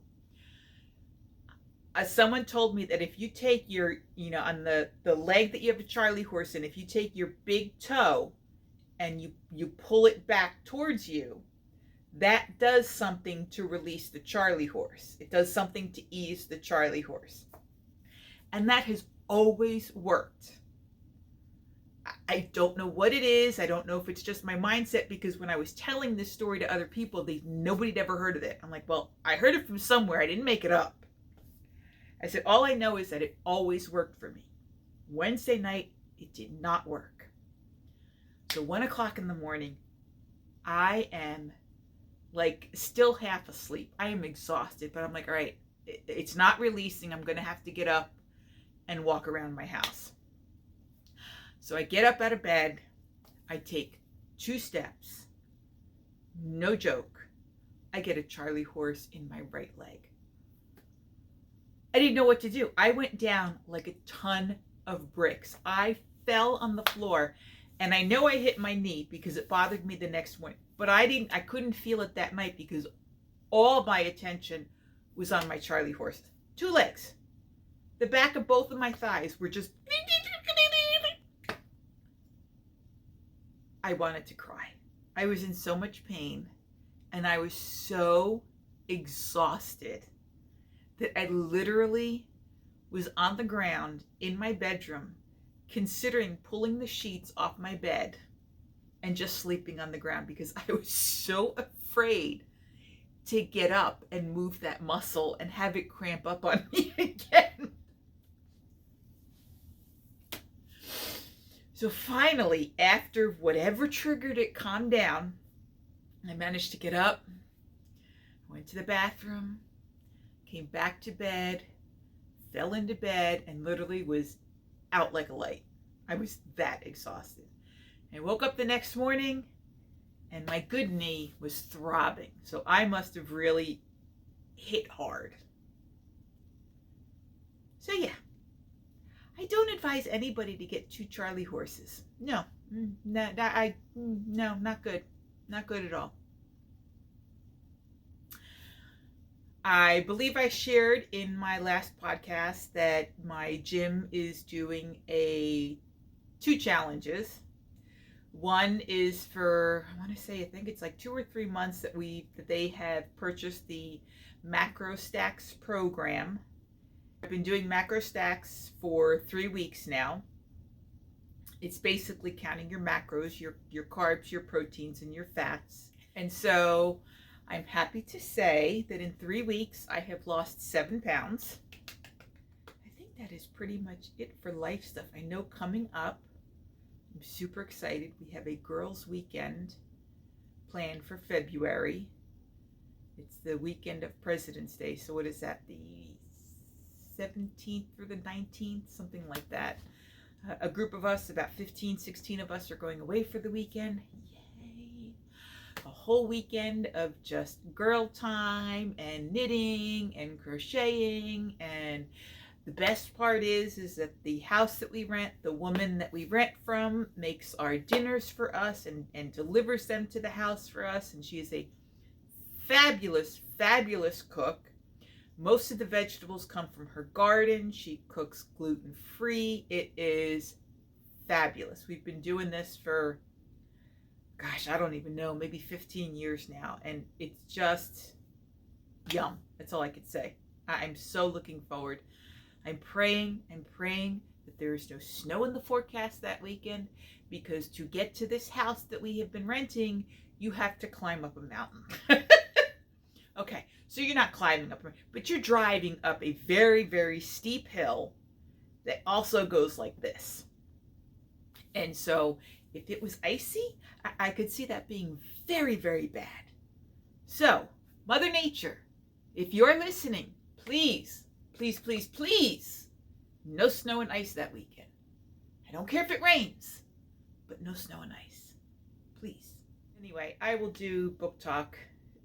someone told me that if you take your, you know, on the leg that you have a Charlie horse in, if you take your big toe and you pull it back towards you, that does something to release the Charlie horse. It does something to ease the Charlie horse. And that has always worked. I don't know what it is. I don't know if it's just my mindset, because when I was telling this story to other people, nobody'd ever heard of it. I'm like, well, I heard it from somewhere. I didn't make it up. I said, all I know is that it always worked for me. Wednesday night, it did not work. So 1 o'clock in the morning, I am like still half asleep. I am exhausted, but I'm like, all right, it's not releasing. I'm going to have to get up and walk around my house. So I get up out of bed. I take 2 steps. No joke. I get a Charlie horse in my right leg. I didn't know what to do. I went down like a ton of bricks. I fell on the floor, and I know I hit my knee because it bothered me the next morning, but I couldn't feel it that night because all my attention was on my Charlie horse. 2 legs. The back of both of my thighs were just, I wanted to cry. I was in so much pain, and I was so exhausted that I literally was on the ground in my bedroom considering pulling the sheets off my bed and just sleeping on the ground, because I was so afraid to get up and move that muscle and have it cramp up on me again. So finally, after whatever triggered it calmed down, I managed to get up, went to the bathroom, came back to bed, fell into bed, and literally was out like a light. I was that exhausted. I woke up the next morning, and my good knee was throbbing. So I must have really hit hard. So yeah, I don't advise anybody to get 2 Charlie horses. No, no, not good. Not good at all. I believe I shared in my last podcast that my gym is doing 2 challenges. One is for, I think it's like 2 or 3 months that they have purchased the Macro Stacks program. I've been doing Macro Stacks for 3 weeks now. It's basically counting your macros, your carbs, your proteins, and your fats. And so I'm happy to say that in 3 weeks, I have lost 7 pounds. I think that is pretty much it for life stuff. I know coming up, I'm super excited. We have a girls' weekend planned for February. It's the weekend of President's Day. So what is that? The 17th through the 19th, something like that. A group of us, about 15, 16 of us, are going away for the weekend. Yay! a whole weekend of just girl time and knitting and crocheting. And the best part is that the house that we rent, the woman that we rent from, makes our dinners for us and delivers them to the house for us. And she is a fabulous, fabulous cook. Most of the vegetables come from her garden. She cooks gluten-free. It is fabulous. We've been doing this for, gosh, I don't even know, maybe 15 years now. And it's just yum. That's all I could say. I'm so looking forward. I'm praying that there is no snow in the forecast that weekend, because to get to this house that we have been renting, you have to climb up a mountain. Okay, so you're not climbing up, but you're driving up a very, very steep hill that also goes like this. And so if it was icy, I could see that being very, very bad. So, Mother Nature, if you're listening, please, please, please, please, no snow and ice that weekend. I don't care if it rains, but no snow and ice, please. Anyway, I will do book talk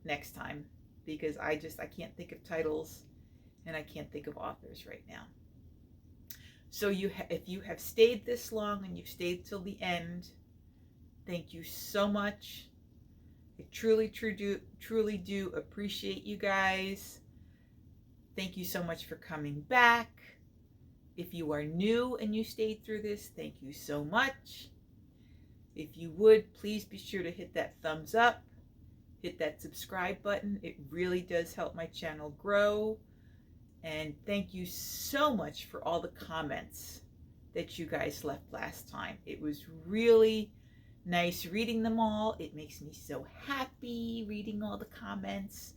next time, because I can't think of titles and I can't think of authors right now. So if you have stayed this long and you've stayed till the end, thank you so much. I truly do appreciate you guys. Thank you so much for coming back. If you are new and you stayed through this, thank you so much. If you would, please be sure to hit that thumbs up. Hit that subscribe button. It really does help my channel grow. And thank you so much for all the comments that you guys left last time. It was really nice reading them all. It makes me so happy reading all the comments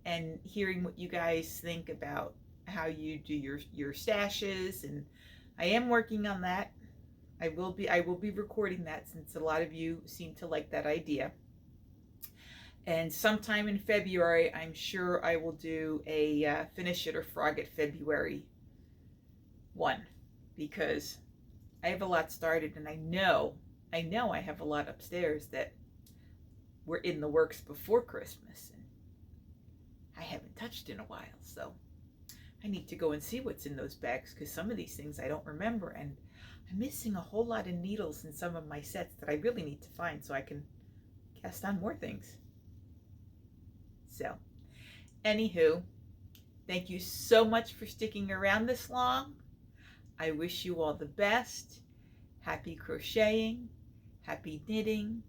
and hearing what you guys think about how you do your stashes. And I am working on that. I will be recording that, since a lot of you seem to like that idea. And sometime in February, I'm sure I will do a Finish It or Frog It February one, because I have a lot started, and I know I have a lot upstairs that were in the works before Christmas, and I haven't touched in a while. So I need to go and see what's in those bags, because some of these things I don't remember, and I'm missing a whole lot of needles in some of my sets that I really need to find so I can cast on more things. So, anywho, thank you so much for sticking around this long. I wish you all the best. Happy crocheting, happy knitting,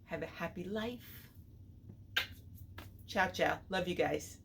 have a happy life. Ciao, ciao. Love you guys.